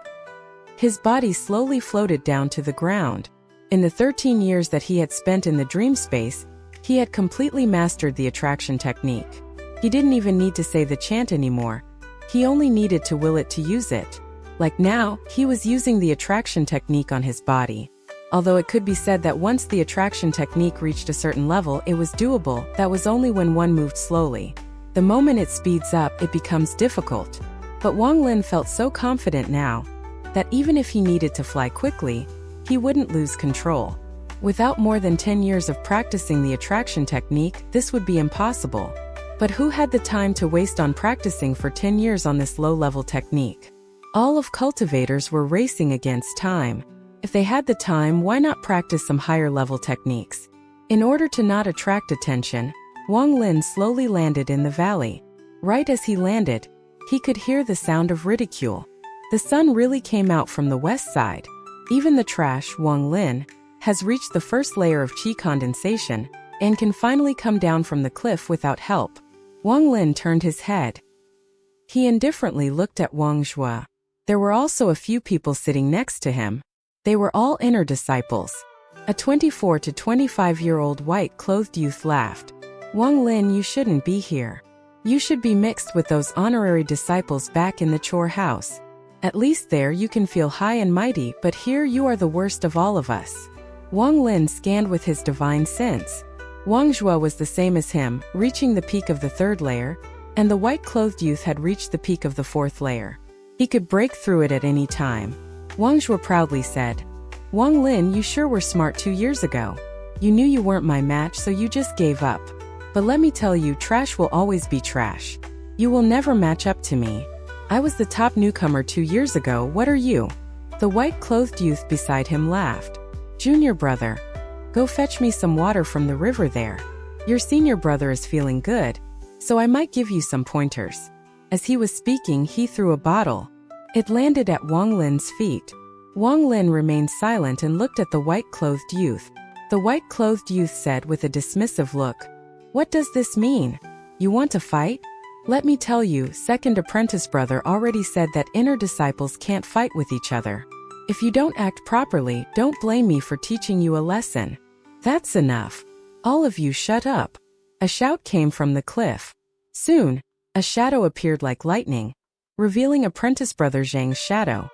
His body slowly floated down to the ground. In the 13 years that he had spent in the dream space, he had completely mastered the attraction technique. He didn't even need to say the chant anymore. He only needed to will it to use it. Like now, he was using the attraction technique on his body. Although it could be said that once the attraction technique reached a certain level, it was doable, that was only when one moved slowly. The moment it speeds up, it becomes difficult. But Wang Lin felt so confident now that even if he needed to fly quickly, he wouldn't lose control. Without more than 10 years of practicing the attraction technique, this would be impossible. But who had the time to waste on practicing for 10 years on this low-level technique? All of cultivators were racing against time. If they had the time, why not practice some higher-level techniques? In order to not attract attention, Wang Lin slowly landed in the valley. Right as he landed, he could hear the sound of ridicule. The sun really came out from the west side. Even the trash, Wang Lin, has reached the first layer of chi condensation and can finally come down from the cliff without help. Wang Lin turned his head. He indifferently looked at Wang Zhua. There were also a few people sitting next to him. They were all inner disciples. A 24 to 25-year-old white-clothed youth laughed. Wang Lin, you shouldn't be here. You should be mixed with those honorary disciples back in the chore house. At least there you can feel high and mighty, but here you are the worst of all of us. Wang Lin scanned with his divine sense. Wang Zhua was the same as him, reaching the peak of the third layer, and the white-clothed youth had reached the peak of the fourth layer. He could break through it at any time. Wang Zhua proudly said, Wang Lin, you sure were smart 2 years ago. You knew you weren't my match, so you just gave up. But let me tell you, trash will always be trash. You will never match up to me. I was the top newcomer 2 years ago, what are you? The white-clothed youth beside him laughed. Junior brother, go fetch me some water from the river there. Your senior brother is feeling good, so I might give you some pointers. As he was speaking, he threw a bottle. It landed at Wang Lin's feet. Wang Lin remained silent and looked at the white-clothed youth. The white-clothed youth said with a dismissive look, What does this mean? You want to fight? Let me tell you, second apprentice brother already said that inner disciples can't fight with each other. If you don't act properly, don't blame me for teaching you a lesson. That's enough. All of you shut up. A shout came from the cliff. Soon, a shadow appeared like lightning, revealing apprentice brother Zhang's shadow.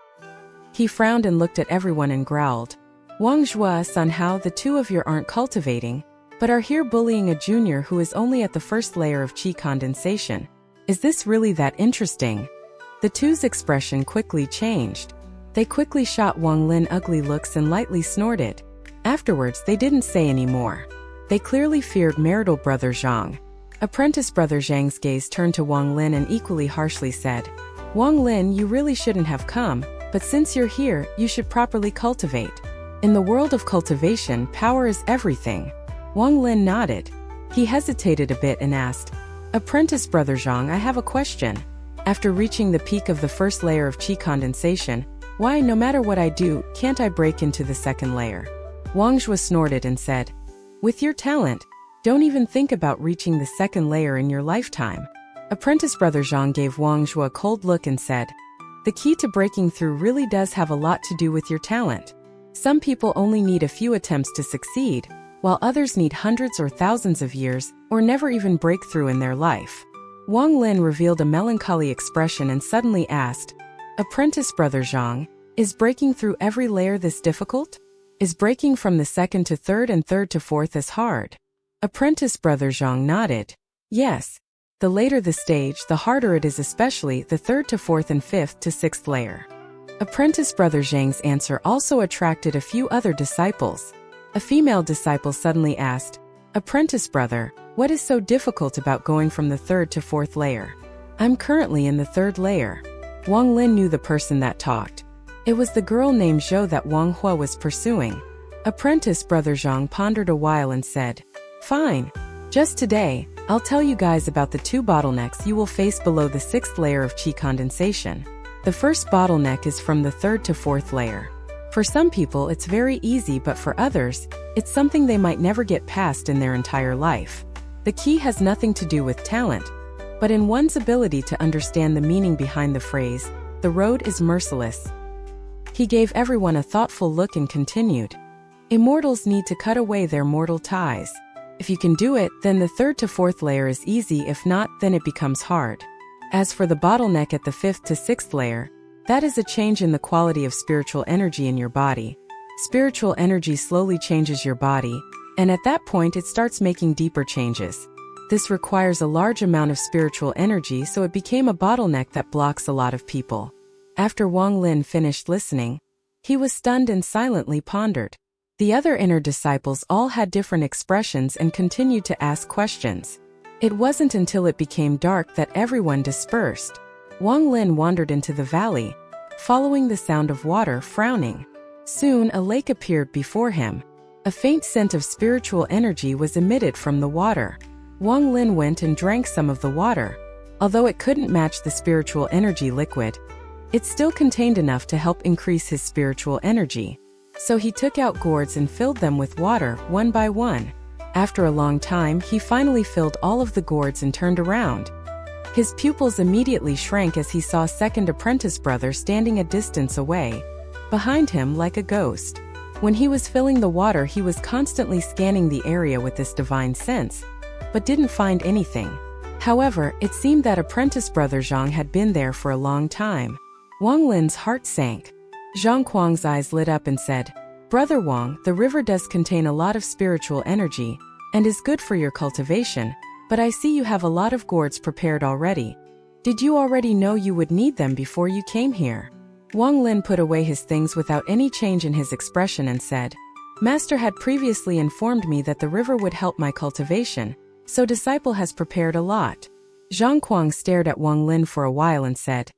He frowned and looked at everyone and growled, Wang Zhua somehow the two of you aren't cultivating, but are here bullying a junior who is only at the first layer of qi condensation. Is this really that interesting? The two's expression quickly changed. They quickly shot Wang Lin ugly looks and lightly snorted. Afterwards they didn't say any more. They clearly feared marital brother Zhang. Apprentice brother Zhang's gaze turned to Wang Lin and equally harshly said, Wang Lin, you really shouldn't have come, but since you're here, you should properly cultivate. In the world of cultivation, power is everything. Wang Lin nodded. He hesitated a bit and asked, Apprentice brother Zhang, I have a question. After reaching the peak of the first layer of qi condensation, why, no matter what I do, can't I break into the second layer? Wang Zhua snorted and said, With your talent, don't even think about reaching the second layer in your lifetime. Apprentice brother Zhang gave Wang Zhua a cold look and said, The key to breaking through really does have a lot to do with your talent. Some people only need a few attempts to succeed, while others need hundreds or thousands of years, or never even break through in their life. Wang Lin revealed a melancholy expression and suddenly asked, Apprentice brother Zhang, is breaking through every layer this difficult? Is breaking from the second to third and third to fourth as hard? Apprentice brother Zhang nodded. Yes. The later the stage, the harder it is, especially the third to fourth and fifth to sixth layer. Apprentice brother Zhang's answer also attracted a few other disciples. A female disciple suddenly asked, Apprentice brother, what is so difficult about going from the third to fourth layer? I'm currently in the third layer. Wang Lin knew the person that talked. It was the girl named Zhou that Wang Hua was pursuing. Apprentice brother Zhang pondered a while and said, Fine. Just today, I'll tell you guys about the two bottlenecks you will face below the sixth layer of qi condensation. The first bottleneck is from the third to fourth layer. For some people it's very easy, but for others, it's something they might never get past in their entire life. The key has nothing to do with talent, but in one's ability to understand the meaning behind the phrase, the road is merciless. He gave everyone a thoughtful look and continued, Immortals need to cut away their mortal ties. If you can do it, then the third to fourth layer is easy. If not, then it becomes hard. As for the bottleneck at the fifth to sixth layer, that is a change in the quality of spiritual energy in your body. Spiritual energy slowly changes your body, and at that point it starts making deeper changes. This requires a large amount of spiritual energy, so it became a bottleneck that blocks a lot of people. After Wang Lin finished listening, he was stunned and silently pondered. The other inner disciples all had different expressions and continued to ask questions. It wasn't until it became dark that everyone dispersed. Wang Lin wandered into the valley, following the sound of water, frowning. Soon a lake appeared before him. A faint scent of spiritual energy was emitted from the water. Wang Lin went and drank some of the water. Although it couldn't match the spiritual energy liquid, it still contained enough to help increase his spiritual energy. So he took out gourds and filled them with water, one by one. After a long time, he finally filled all of the gourds and turned around. His pupils immediately shrank as he saw second apprentice brother standing a distance away, behind him like a ghost. When he was filling the water, he was constantly scanning the area with this divine sense, but didn't find anything. However, it seemed that apprentice brother Zhang had been there for a long time. Wang Lin's heart sank. Zhang Kuang's eyes lit up and said, Brother Wang, the river does contain a lot of spiritual energy, and is good for your cultivation, but I see you have a lot of gourds prepared already. Did you already know you would need them before you came here? Wang Lin put away his things without any change in his expression and said, Master had previously informed me that the river would help my cultivation, so disciple has prepared a lot. Zhang Kuang stared at Wang Lin for a while and said,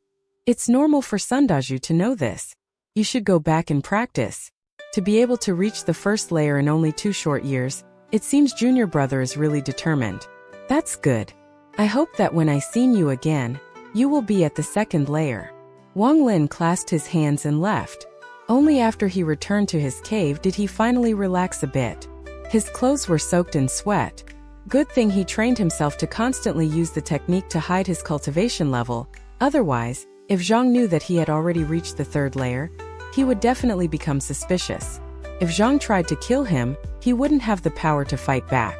It's normal for Sundaju to know this. You should go back and practice. To be able to reach the first layer in only 2 short years, it seems junior brother is really determined. That's good. I hope that when I see you again, you will be at the second layer. Wang Lin clasped his hands and left. Only after he returned to his cave did he finally relax a bit. His clothes were soaked in sweat. Good thing he trained himself to constantly use the technique to hide his cultivation level. Otherwise, if Zhang knew that he had already reached the 3rd layer, he would definitely become suspicious. If Zhang tried to kill him, he wouldn't have the power to fight back.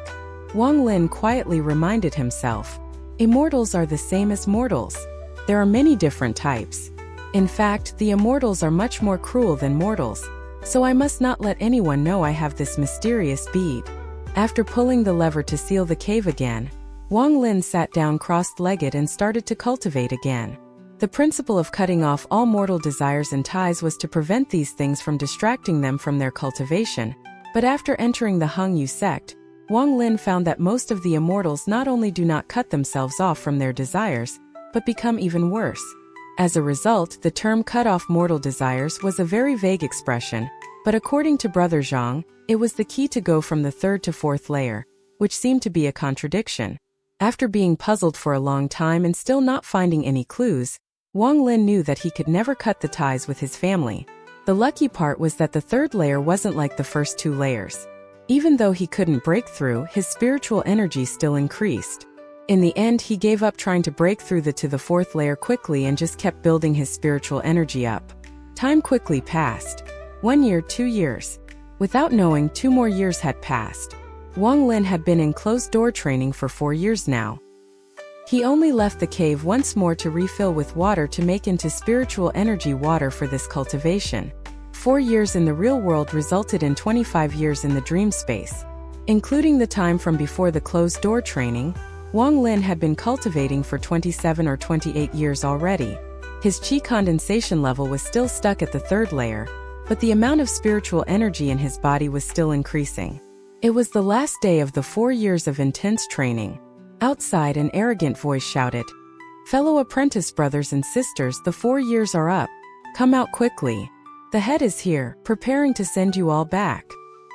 Wang Lin quietly reminded himself, immortals are the same as mortals. There are many different types. In fact, the immortals are much more cruel than mortals, so I must not let anyone know I have this mysterious bead. After pulling the lever to seal the cave again, Wang Lin sat down crossed-legged and started to cultivate again. The principle of cutting off all mortal desires and ties was to prevent these things from distracting them from their cultivation, but after entering the Hengyu sect, Wang Lin found that most of the immortals not only do not cut themselves off from their desires, but become even worse. As a result, the term cut off mortal desires was a very vague expression, but according to Brother Zhang, it was the key to go from the 3rd to 4th layer, which seemed to be a contradiction. After being puzzled for a long time and still not finding any clues, Wang Lin knew that he could never cut the ties with his family. The lucky part was that the 3rd layer wasn't like the first 2 layers. Even though he couldn't break through, his spiritual energy still increased. In the end, he gave up trying to break through to the 4th layer quickly and just kept building his spiritual energy up. Time quickly passed. 1 year, 2 years. Without knowing, 2 more years had passed. Wang Lin had been in closed-door training for 4 years now. He only left the cave once more to refill with water to make into spiritual energy water for this cultivation. 4 years in the real world resulted in 25 years in the dream space. Including the time from before the closed-door training, Wang Lin had been cultivating for 27 or 28 years already. His qi condensation level was still stuck at the 3rd layer, but the amount of spiritual energy in his body was still increasing. It was the last day of the 4 years of intense training. Outside, an arrogant voice shouted, "Fellow apprentice brothers and sisters, the 4 years are up. Come out quickly. The head is here, preparing to send you all back."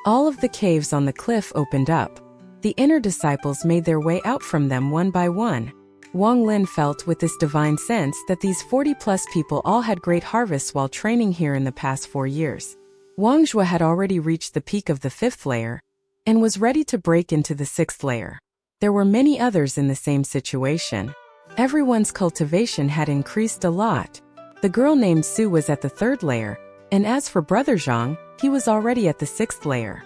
All of the caves on the cliff opened up. The inner disciples made their way out from them one by one. Wang Lin felt with this divine sense that these 40-plus people all had great harvests while training here in the past 4 years. Wang Zhua had already reached the peak of the 5th layer and was ready to break into the 6th layer. There were many others in the same situation. Everyone's cultivation had increased a lot. The girl named Su was at the 3rd layer, and as for Brother Zhang, he was already at the 6th layer.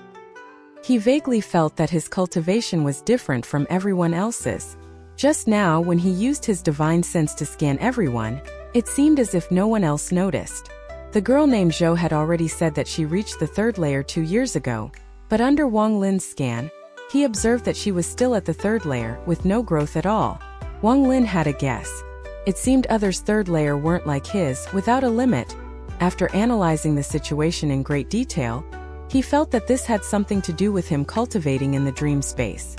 He vaguely felt that his cultivation was different from everyone else's. Just now, when he used his divine sense to scan everyone, it seemed as if no one else noticed. The girl named Zhou had already said that she reached the 3rd layer 2 years ago, but under Wang Lin's scan, he observed that she was still at the 3rd layer, with no growth at all. Wang Lin had a guess. It seemed others' 3rd layer weren't like his, without a limit. After analyzing the situation in great detail, he felt that this had something to do with him cultivating in the dream space.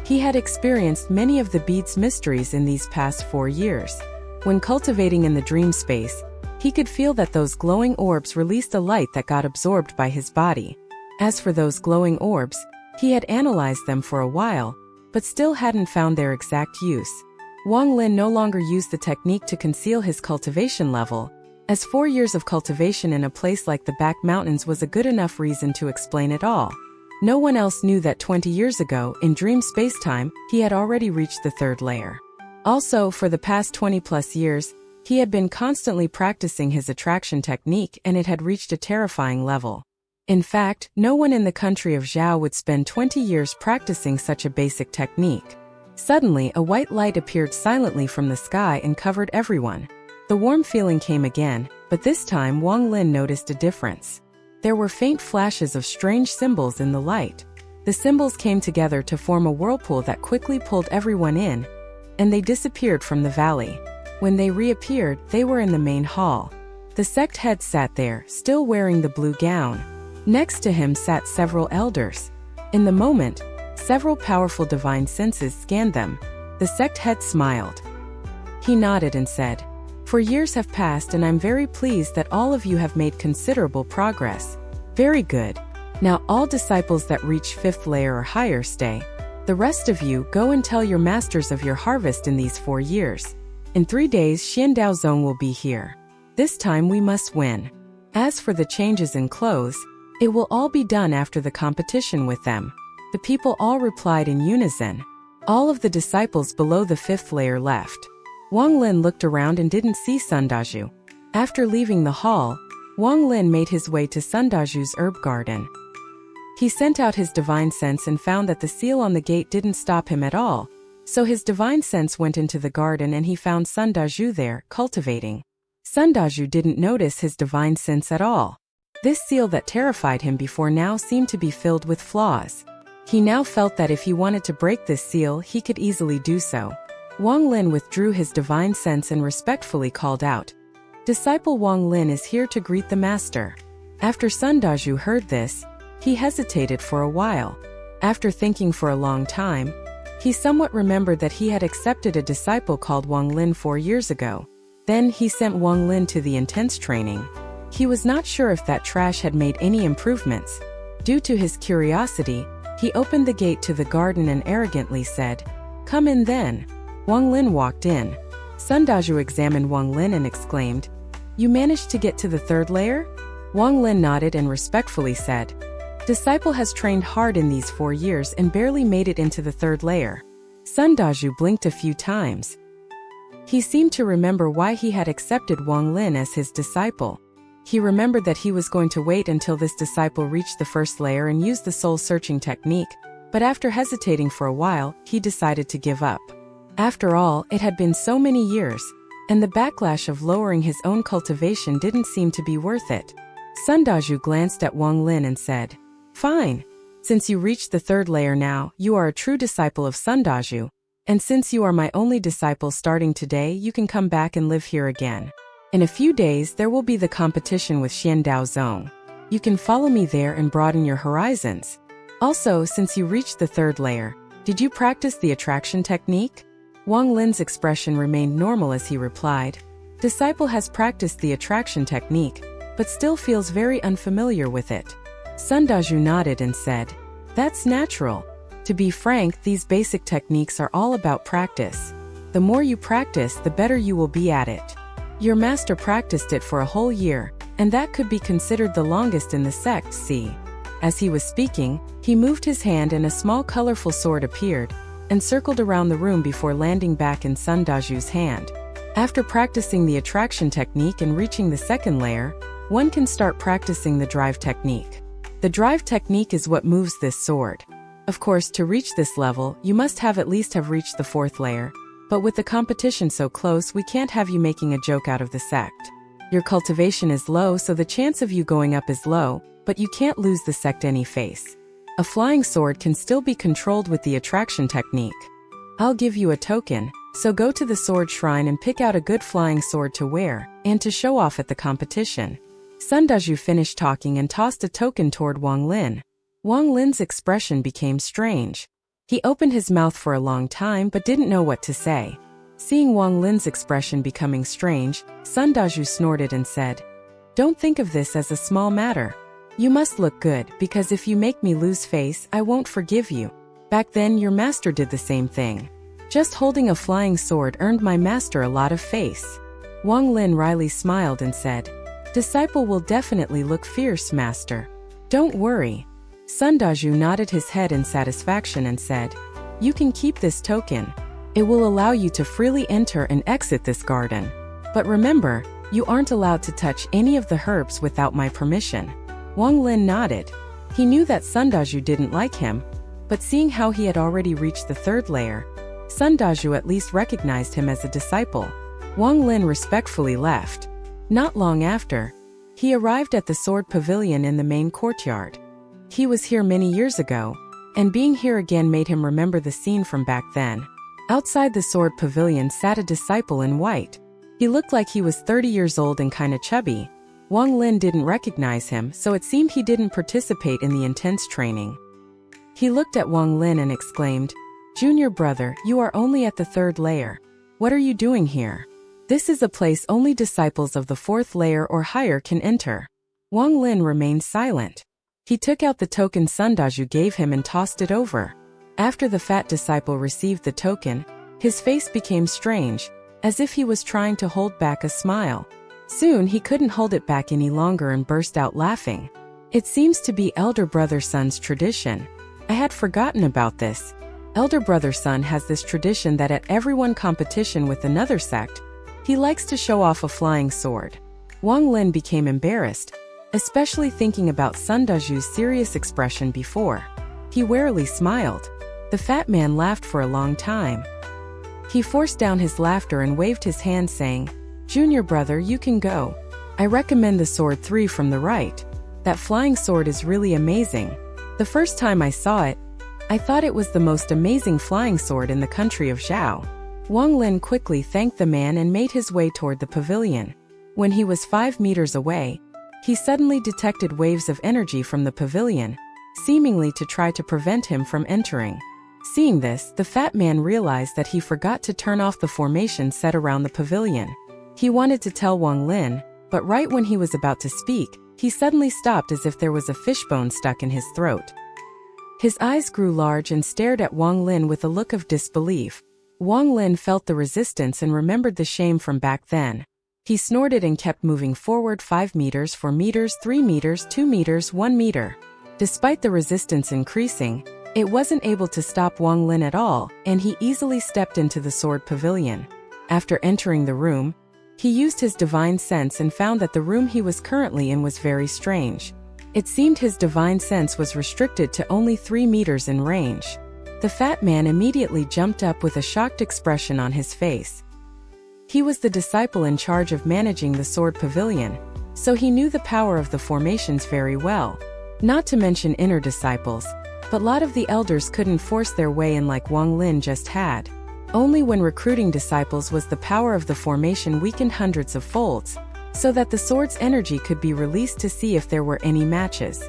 He had experienced many of the bead's mysteries in these past 4 years. When cultivating in the dream space, he could feel that those glowing orbs released a light that got absorbed by his body. As for those glowing orbs, he had analyzed them for a while, but still hadn't found their exact use. Wang Lin no longer used the technique to conceal his cultivation level, as 4 years of cultivation in a place like the Back Mountains was a good enough reason to explain it all. No one else knew that 20 years ago, in dream spacetime, he had already reached the 3rd layer. Also, for the past 20-plus years, he had been constantly practicing his attraction technique and it had reached a terrifying level. In fact, no one in the country of Zhao would spend 20 years practicing such a basic technique. Suddenly, a white light appeared silently from the sky and covered everyone. The warm feeling came again, but this time Wang Lin noticed a difference. There were faint flashes of strange symbols in the light. The symbols came together to form a whirlpool that quickly pulled everyone in, and they disappeared from the valley. When they reappeared, they were in the main hall. The sect head sat there, still wearing the blue gown. Next to him sat several elders. In the moment, several powerful divine senses scanned them. The sect head smiled. He nodded and said, "For years have passed and I'm very pleased that all of you have made considerable progress. Very good. Now all disciples that reach 5th layer or higher stay. The rest of you go and tell your masters of your harvest in these 4 years. In 3 days Xian Daozong will be here. This time we must win. As for the changes in clothes, it will all be done after the competition with them." The people all replied in unison. All of the disciples below the 5th layer left. Wang Lin looked around and didn't see Sun Dazhu. After leaving the hall, Wang Lin made his way to Sun Dazhu's herb garden. He sent out his divine sense and found that the seal on the gate didn't stop him at all, so his divine sense went into the garden and he found Sun Dazhu there, cultivating. Sun Dazhu didn't notice his divine sense at all. This seal that terrified him before now seemed to be filled with flaws. He now felt that if he wanted to break this seal, he could easily do so. Wang Lin withdrew his divine sense and respectfully called out, "Disciple Wang Lin is here to greet the master." After Sun Dazhu heard this, he hesitated for a while. After thinking for a long time, he somewhat remembered that he had accepted a disciple called Wang Lin 4 years ago. Then he sent Wang Lin to the intense training. He was not sure if that trash had made any improvements. Due to his curiosity, he opened the gate to the garden and arrogantly said, "Come in then." Wang Lin walked in. Sun Dazhu examined Wang Lin and exclaimed, "You managed to get to the 3rd layer?" Wang Lin nodded and respectfully said, "Disciple has trained hard in these 4 years and barely made it into the 3rd layer." Sun Dazhu blinked a few times. He seemed to remember why he had accepted Wang Lin as his disciple. He remembered that he was going to wait until this disciple reached the 1st layer and use the soul-searching technique, but after hesitating for a while, he decided to give up. After all, it had been so many years, and the backlash of lowering his own cultivation didn't seem to be worth it. Sun Dazhu glanced at Wang Lin and said, "Fine. Since you reached the 3rd layer now, you are a true disciple of Sun Dazhu, and since you are my only disciple starting today, you can come back and live here again. In a few days, there will be the competition with XIAN Zone. You can follow me there and broaden your horizons. Also, since you reached the 3rd layer, did you practice the attraction technique?" Wang Lin's expression remained normal as he replied, "Disciple has practiced the attraction technique, but still feels very unfamiliar with it." Sun Dazhu nodded and said, "That's natural. To be frank, these basic techniques are all about practice. The more you practice, the better you will be at it. Your master practiced it for a whole year, and that could be considered the longest in the sect, see." As he was speaking, he moved his hand and a small colorful sword appeared, and circled around the room before landing back in Sun Dazhu's hand. After practicing the attraction technique and reaching the 2nd layer, one can start practicing the drive technique. The drive technique is what moves this sword. Of course, to reach this level, you must have at least have reached the 4th layer, but with the competition so close, we can't have you making a joke out of the sect. Your cultivation is low, so the chance of you going up is low, but you can't lose the sect any face. A flying sword can still be controlled with the attraction technique. I'll give you a token, so go to the sword shrine and pick out a good flying sword to wear, and to show off at the competition. Sun Dazhu finished talking and tossed a token toward Wang Lin. Wang Lin's expression became strange. He opened his mouth for a long time but didn't know what to say. Seeing Wang Lin's expression becoming strange, Sun Dazhu snorted and said, "Don't think of this as a small matter. You must look good, because if you make me lose face, I won't forgive you. Back then your master did the same thing. Just holding a flying sword earned my master a lot of face." Wang Lin wryly smiled and said, "Disciple will definitely look fierce, master. Don't worry." Sun Dazhu nodded his head in satisfaction and said, "You can keep this token. It will allow you to freely enter and exit this garden. But remember, you aren't allowed to touch any of the herbs without my permission." Wang Lin nodded. He knew that Sun Dazhu didn't like him, but seeing how he had already reached the 3rd layer, Sun Dazhu at least recognized him as a disciple. Wang Lin respectfully left. Not long after, he arrived at the sword pavilion in the main courtyard. He was here many years ago, and being here again made him remember the scene from back then. Outside the sword pavilion sat a disciple in white. He looked like he was 30 years old and kinda chubby. Wang Lin didn't recognize him, so it seemed he didn't participate in the intense training. He looked at Wang Lin and exclaimed, "Junior brother, you are only at the 3rd layer. What are you doing here? This is a place only disciples of the 4th layer or higher can enter." Wang Lin remained silent. He took out the token Sun Dazhu gave him and tossed it over. After the fat disciple received the token, his face became strange, as if he was trying to hold back a smile. Soon he couldn't hold it back any longer and burst out laughing. It seems to be elder brother son's tradition. I had forgotten about this. Elder brother Sun has this tradition that at every one competition with another sect, he likes to show off a flying sword. Wang Lin became embarrassed, especially thinking about Sun Daju's serious expression before. He warily smiled. The fat man laughed for a long time. He forced down his laughter and waved his hand saying, "Junior brother, you can go. I recommend the sword 3 from the right. That flying sword is really amazing. The first time I saw it, I thought it was the most amazing flying sword in the country of Zhao." Wang Lin quickly thanked the man and made his way toward the pavilion. When he was 5 meters away, he suddenly detected waves of energy from the pavilion, seemingly to try to prevent him from entering. Seeing this, the fat man realized that he forgot to turn off the formation set around the pavilion. He wanted to tell Wang Lin, but right when he was about to speak, he suddenly stopped as if there was a fishbone stuck in his throat. His eyes grew large and stared at Wang Lin with a look of disbelief. Wang Lin felt the resistance and remembered the shame from back then. He snorted and kept moving forward 5 meters, 4 meters, 3 meters, 2 meters, 1 meter. Despite the resistance increasing, it wasn't able to stop Wang Lin at all, and he easily stepped into the sword pavilion. After entering the room, he used his divine sense and found that the room he was currently in was very strange. It seemed his divine sense was restricted to only 3 meters in range. The fat man immediately jumped up with a shocked expression on his face. He was the disciple in charge of managing the sword pavilion, so he knew the power of the formations very well. Not to mention inner disciples, but a lot of the elders couldn't force their way in like Wang Lin just had. Only when recruiting disciples was the power of the formation weakened hundreds of folds, so that the sword's energy could be released to see if there were any matches.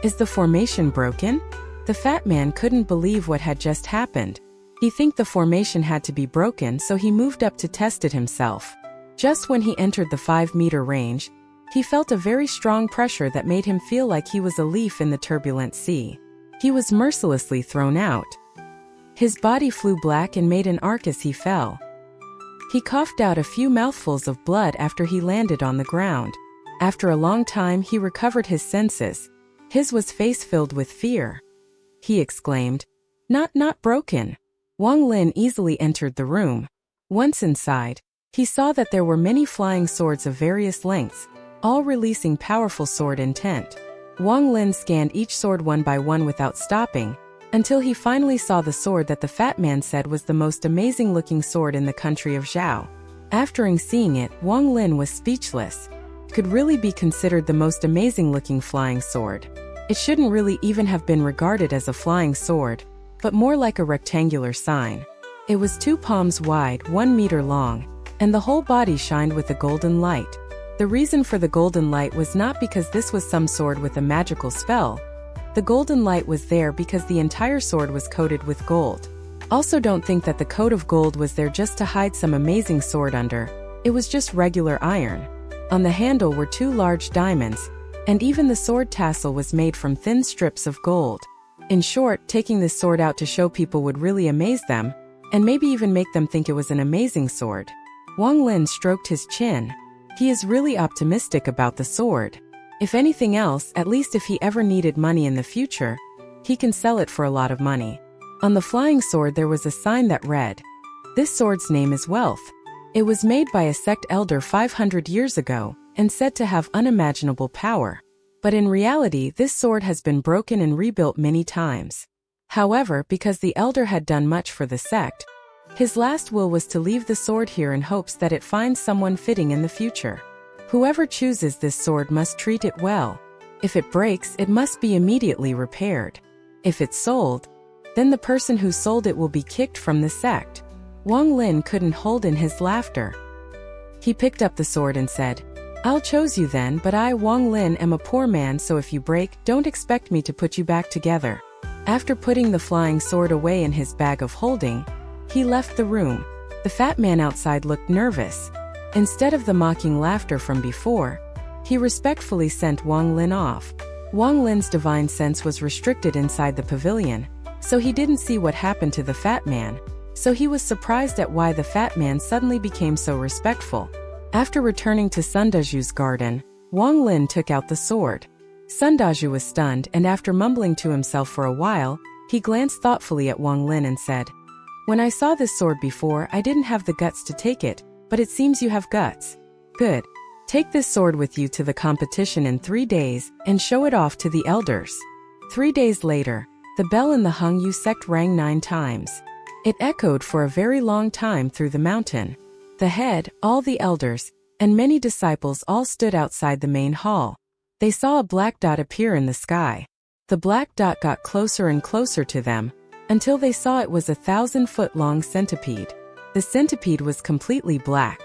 Is the formation broken? The fat man couldn't believe what had just happened. He think the formation had to be broken, so he moved up to test it himself. Just when he entered the 5-meter range, he felt a very strong pressure that made him feel like he was a leaf in the turbulent sea. He was mercilessly thrown out. His body flew black and made an arc as he fell. He coughed out a few mouthfuls of blood after he landed on the ground. After a long time he recovered his senses. His was face filled with fear. He exclaimed, Not broken." Wang Lin easily entered the room. Once inside, he saw that there were many flying swords of various lengths, all releasing powerful sword intent. Wang Lin scanned each sword one by one without stopping, until he finally saw the sword that the fat man said was the most amazing-looking sword in the country of Zhao. After seeing it, Wang Lin was speechless. It could really be considered the most amazing-looking flying sword. It shouldn't really even have been regarded as a flying sword, but more like a rectangular sign. It was 2 palms wide, 1 meter long, and the whole body shined with a golden light. The reason for the golden light was not because this was some sword with a magical spell. The golden light was there because the entire sword was coated with gold. Also, don't think that the coat of gold was there just to hide some amazing sword under. It was just regular iron. On the handle were 2 large diamonds, and even the sword tassel was made from thin strips of gold. In short, taking this sword out to show people would really amaze them, and maybe even make them think it was an amazing sword. Wang Lin stroked his chin. He is really optimistic about the sword. If anything else, at least if he ever needed money in the future, he can sell it for a lot of money. On the flying sword there was a sign that read, "This sword's name is Wealth." It was made by a sect elder 500 years ago, and said to have unimaginable power. But in reality, this sword has been broken and rebuilt many times. However, because the elder had done much for the sect, his last will was to leave the sword here in hopes that it finds someone fitting in the future. Whoever chooses this sword must treat it well. If it breaks, it must be immediately repaired. If it's sold, then the person who sold it will be kicked from the sect. Wang Lin couldn't hold in his laughter. He picked up the sword and said, "I'll choose you then, but I, Wang Lin, am a poor man, so if you break, don't expect me to put you back together." After putting the flying sword away in his bag of holding, he left the room. The fat man outside looked nervous. Instead of the mocking laughter from before, he respectfully sent Wang Lin off. Wang Lin's divine sense was restricted inside the pavilion, so he didn't see what happened to the fat man, so he was surprised at why the fat man suddenly became so respectful. After returning to Sundaju's garden, Wang Lin took out the sword. Sundaju was stunned, and after mumbling to himself for a while, He glanced thoughtfully at Wang Lin and said, "When I saw this sword before, I didn't have the guts to take it, but it seems you have guts. Good. Take this sword with you to the competition in 3 days and show it off to the elders." 3 days later, the bell in the Hongyu sect rang 9 times. It echoed for a very long time through the mountain. The head, all the elders, and many disciples all stood outside the main hall. They saw a black dot appear in the sky. The black dot got closer and closer to them, until they saw it was a 1,000-foot-long centipede. The centipede was completely black.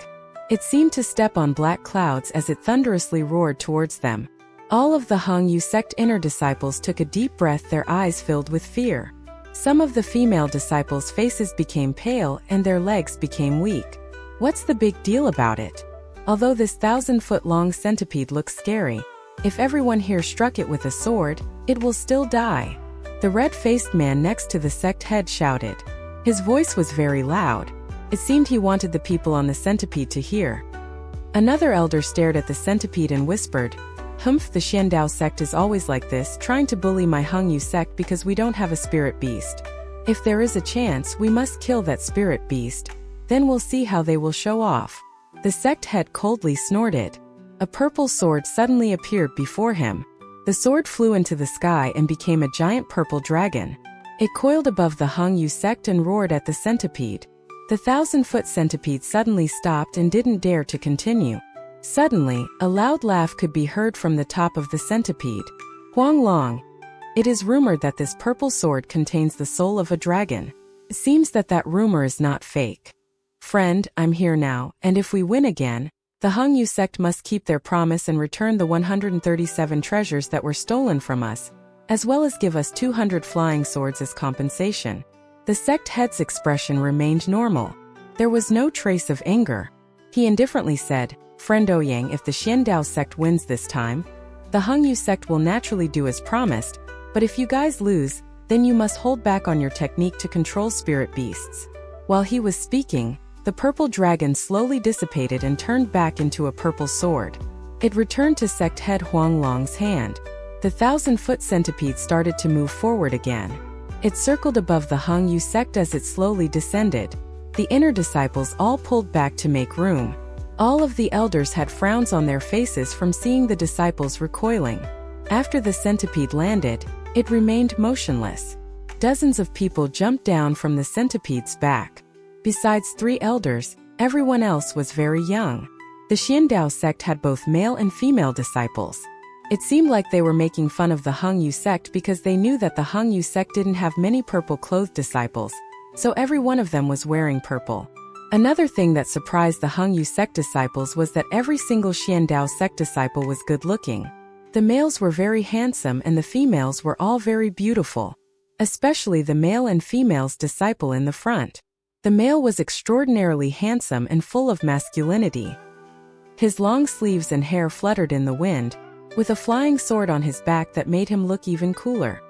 It seemed to step on black clouds as it thunderously roared towards them. All of the Hongyu sect inner disciples took a deep breath, their eyes filled with fear. Some of the female disciples' faces became pale and their legs became weak. What's the big deal about it? Although this 1,000-foot-long centipede looks scary, if everyone here struck it with a sword, it will still die. The red-faced man next to the sect head shouted. His voice was very loud. It seemed he wanted the people on the centipede to hear. Another elder stared at the centipede and whispered, "Humph, the Xiandao sect is always like this, trying to bully my Hongyu sect because we don't have a spirit beast. If there is a chance, we must kill that spirit beast. Then we'll see how they will show off." The sect head coldly snorted. A purple sword suddenly appeared before him. The sword flew into the sky and became a giant purple dragon. It coiled above the Hongyu sect and roared at the centipede. The 1,000-foot centipede suddenly stopped and didn't dare to continue. Suddenly, a loud laugh could be heard from the top of the centipede. "Huang Long. It is rumored that this purple sword contains the soul of a dragon. It seems that that rumor is not fake. Friend, I'm here now, and if we win again, the Hongyu sect must keep their promise and return the 137 treasures that were stolen from us, as well as give us 200 flying swords as compensation." The sect head's expression remained normal. There was no trace of anger. He indifferently said, "Friend Ouyang, if the Xiandao sect wins this time, the Hongyu sect will naturally do as promised, but if you guys lose, then you must hold back on your technique to control spirit beasts." While he was speaking, the purple dragon slowly dissipated and turned back into a purple sword. It returned to sect head Huang Long's hand. The 1,000-foot centipede started to move forward again. It circled above the Hongyu sect as it slowly descended. The inner disciples all pulled back to make room. All of the elders had frowns on their faces from seeing the disciples recoiling. After the centipede landed, it remained motionless. Dozens of people jumped down from the centipede's back. Besides 3 elders, everyone else was very young. The Xiandao sect had both male and female disciples. It seemed like they were making fun of the Hongyu sect because they knew that the Hongyu sect didn't have many purple-clothed disciples, so every one of them was wearing purple. Another thing that surprised the Hongyu sect disciples was that every single Xiandao sect disciple was good-looking. The males were very handsome and the females were all very beautiful, especially the male and female's disciple in the front. The male was extraordinarily handsome and full of masculinity. His long sleeves and hair fluttered in the wind, with a flying sword on his back that made him look even cooler.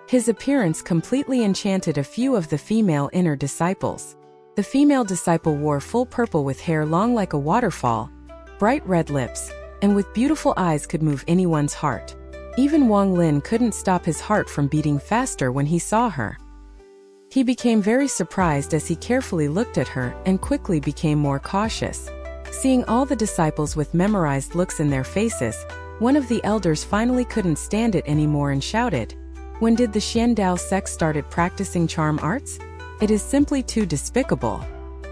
His appearance completely enchanted a few of the female inner disciples. The female disciple wore full purple with hair long like a waterfall, bright red lips, and with beautiful eyes could move anyone's heart. Even Wang Lin couldn't stop his heart from beating faster when he saw her. He became very surprised as he carefully looked at her and quickly became more cautious. Seeing all the disciples with memorized looks in their faces, one of the elders finally couldn't stand it anymore and shouted, "When did the Xiandao sect started practicing charm arts? It is simply too despicable."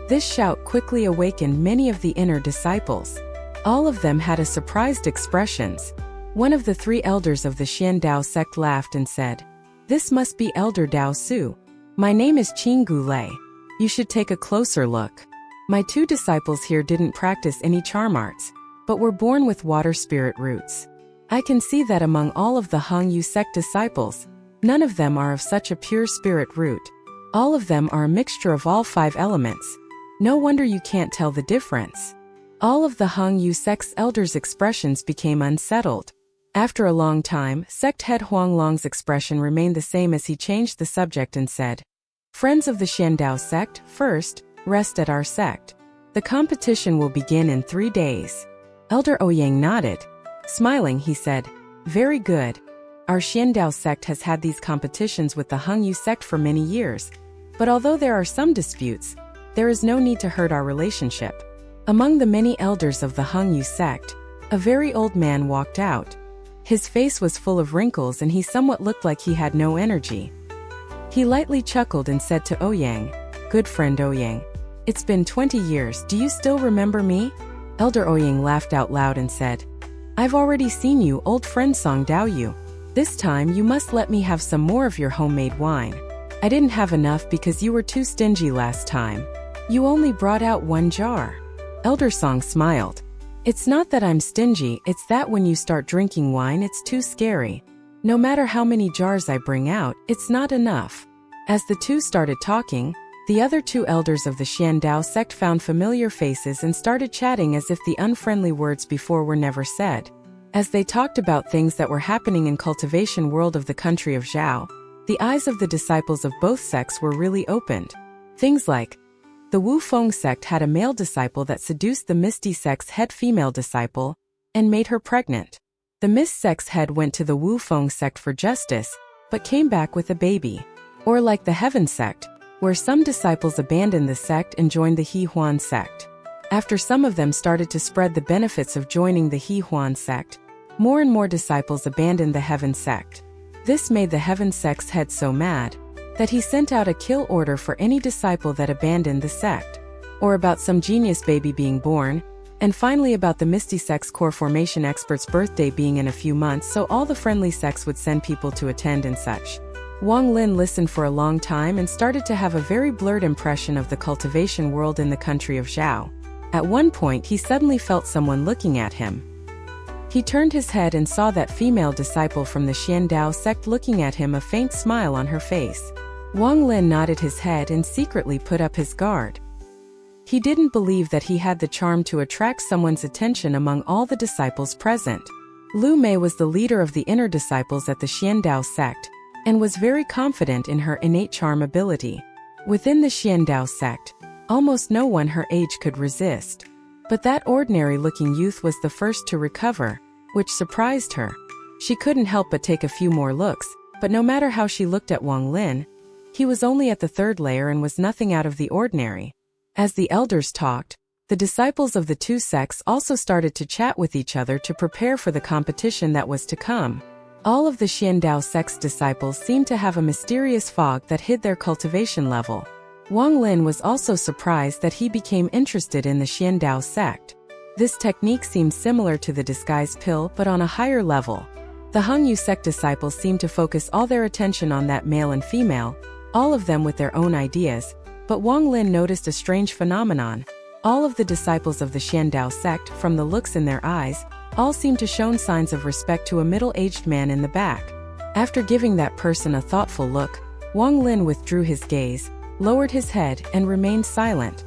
This shout quickly awakened many of the inner disciples. All of them had a surprised expressions. One of the 3 elders of the Xiandao sect laughed and said, "This must be Elder Dao Su. My name is Qing Gulei. You should take a closer look. My 2 disciples here didn't practice any charm arts, but were born with water spirit roots. I can see that among all of the Hongyu sect disciples, none of them are of such a pure spirit root. All of them are a mixture of all 5 elements. No wonder you can't tell the difference." All of the Hongyu sect's elders' expressions became unsettled. After a long time, sect head Huang Long's expression remained the same as he changed the subject and said, "Friends of the Xiandao sect, first, rest at our sect. The competition will begin in 3 days." Elder Ouyang nodded. Smiling, he said, "Very good. Our Xiandao sect has had these competitions with the Hengyu sect for many years, but although there are some disputes, there is no need to hurt our relationship. Among the many elders of the Hengyu sect, a very old man walked out. His face was full of wrinkles and he somewhat looked like he had no energy. He lightly chuckled and said to Ouyang, "Good friend Ouyang, it's been 20 years, do you still remember me?" Elder Ouyang laughed out loud and said, "I've already seen you, old friend Song Dao Yu. This time you must let me have some more of your homemade wine. I didn't have enough because you were too stingy last time. You only brought out 1 jar." Elder Song smiled. "It's not that I'm stingy, it's that when you start drinking wine it's too scary. No matter how many jars I bring out, it's not enough." As the two started talking, the other 2 elders of the Xiandao sect found familiar faces and started chatting as if the unfriendly words before were never said. As they talked about things that were happening in cultivation world of the country of Zhao, the eyes of the disciples of both sects were really opened. Things like, the Wu Feng sect had a male disciple that seduced the Misty sect's head female disciple and made her pregnant. The Mist sect's head went to the Wu Feng sect for justice, but came back with a baby. Or like the Heaven sect, where some disciples abandoned the sect and joined the He Huan sect. After some of them started to spread the benefits of joining the He Huan sect, more and more disciples abandoned the Heaven sect. This made the Heaven sect's head so mad that he sent out a kill order for any disciple that abandoned the sect. Or about some genius baby being born, and finally about the Misty sect's core formation expert's birthday being in a few months, so all the friendly sects would send people to attend and such. Wang Lin listened for a long time and started to have a very blurred impression of the cultivation world in the country of Zhao. At one point he suddenly felt someone looking at him. He turned his head and saw that female disciple from the Xiandao sect looking at him, a faint smile on her face. Wang Lin nodded his head and secretly put up his guard. He didn't believe that he had the charm to attract someone's attention among all the disciples present. Lu Mei was the leader of the inner disciples at the Xiandao sect, and was very confident in her innate charm ability. Within the Xiandao sect, almost no one her age could resist. But that ordinary-looking youth was the first to recover, which surprised her. She couldn't help but take a few more looks, but no matter how she looked at Wang Lin, he was only at the 3rd layer and was nothing out of the ordinary. As the elders talked, the disciples of the 2 sects also started to chat with each other to prepare for the competition that was to come. All of the Xiandao sect's disciples seemed to have a mysterious fog that hid their cultivation level. Wang Lin was also surprised that he became interested in the Xiandao sect. This technique seemed similar to the disguise pill but on a higher level. The Hengyu sect disciples seemed to focus all their attention on that male and female, all of them with their own ideas, but Wang Lin noticed a strange phenomenon. All of the disciples of the Xiandao sect, from the looks in their eyes, all seemed to show signs of respect to a middle-aged man in the back. After giving that person a thoughtful look, Wang Lin withdrew his gaze, lowered his head, and remained silent.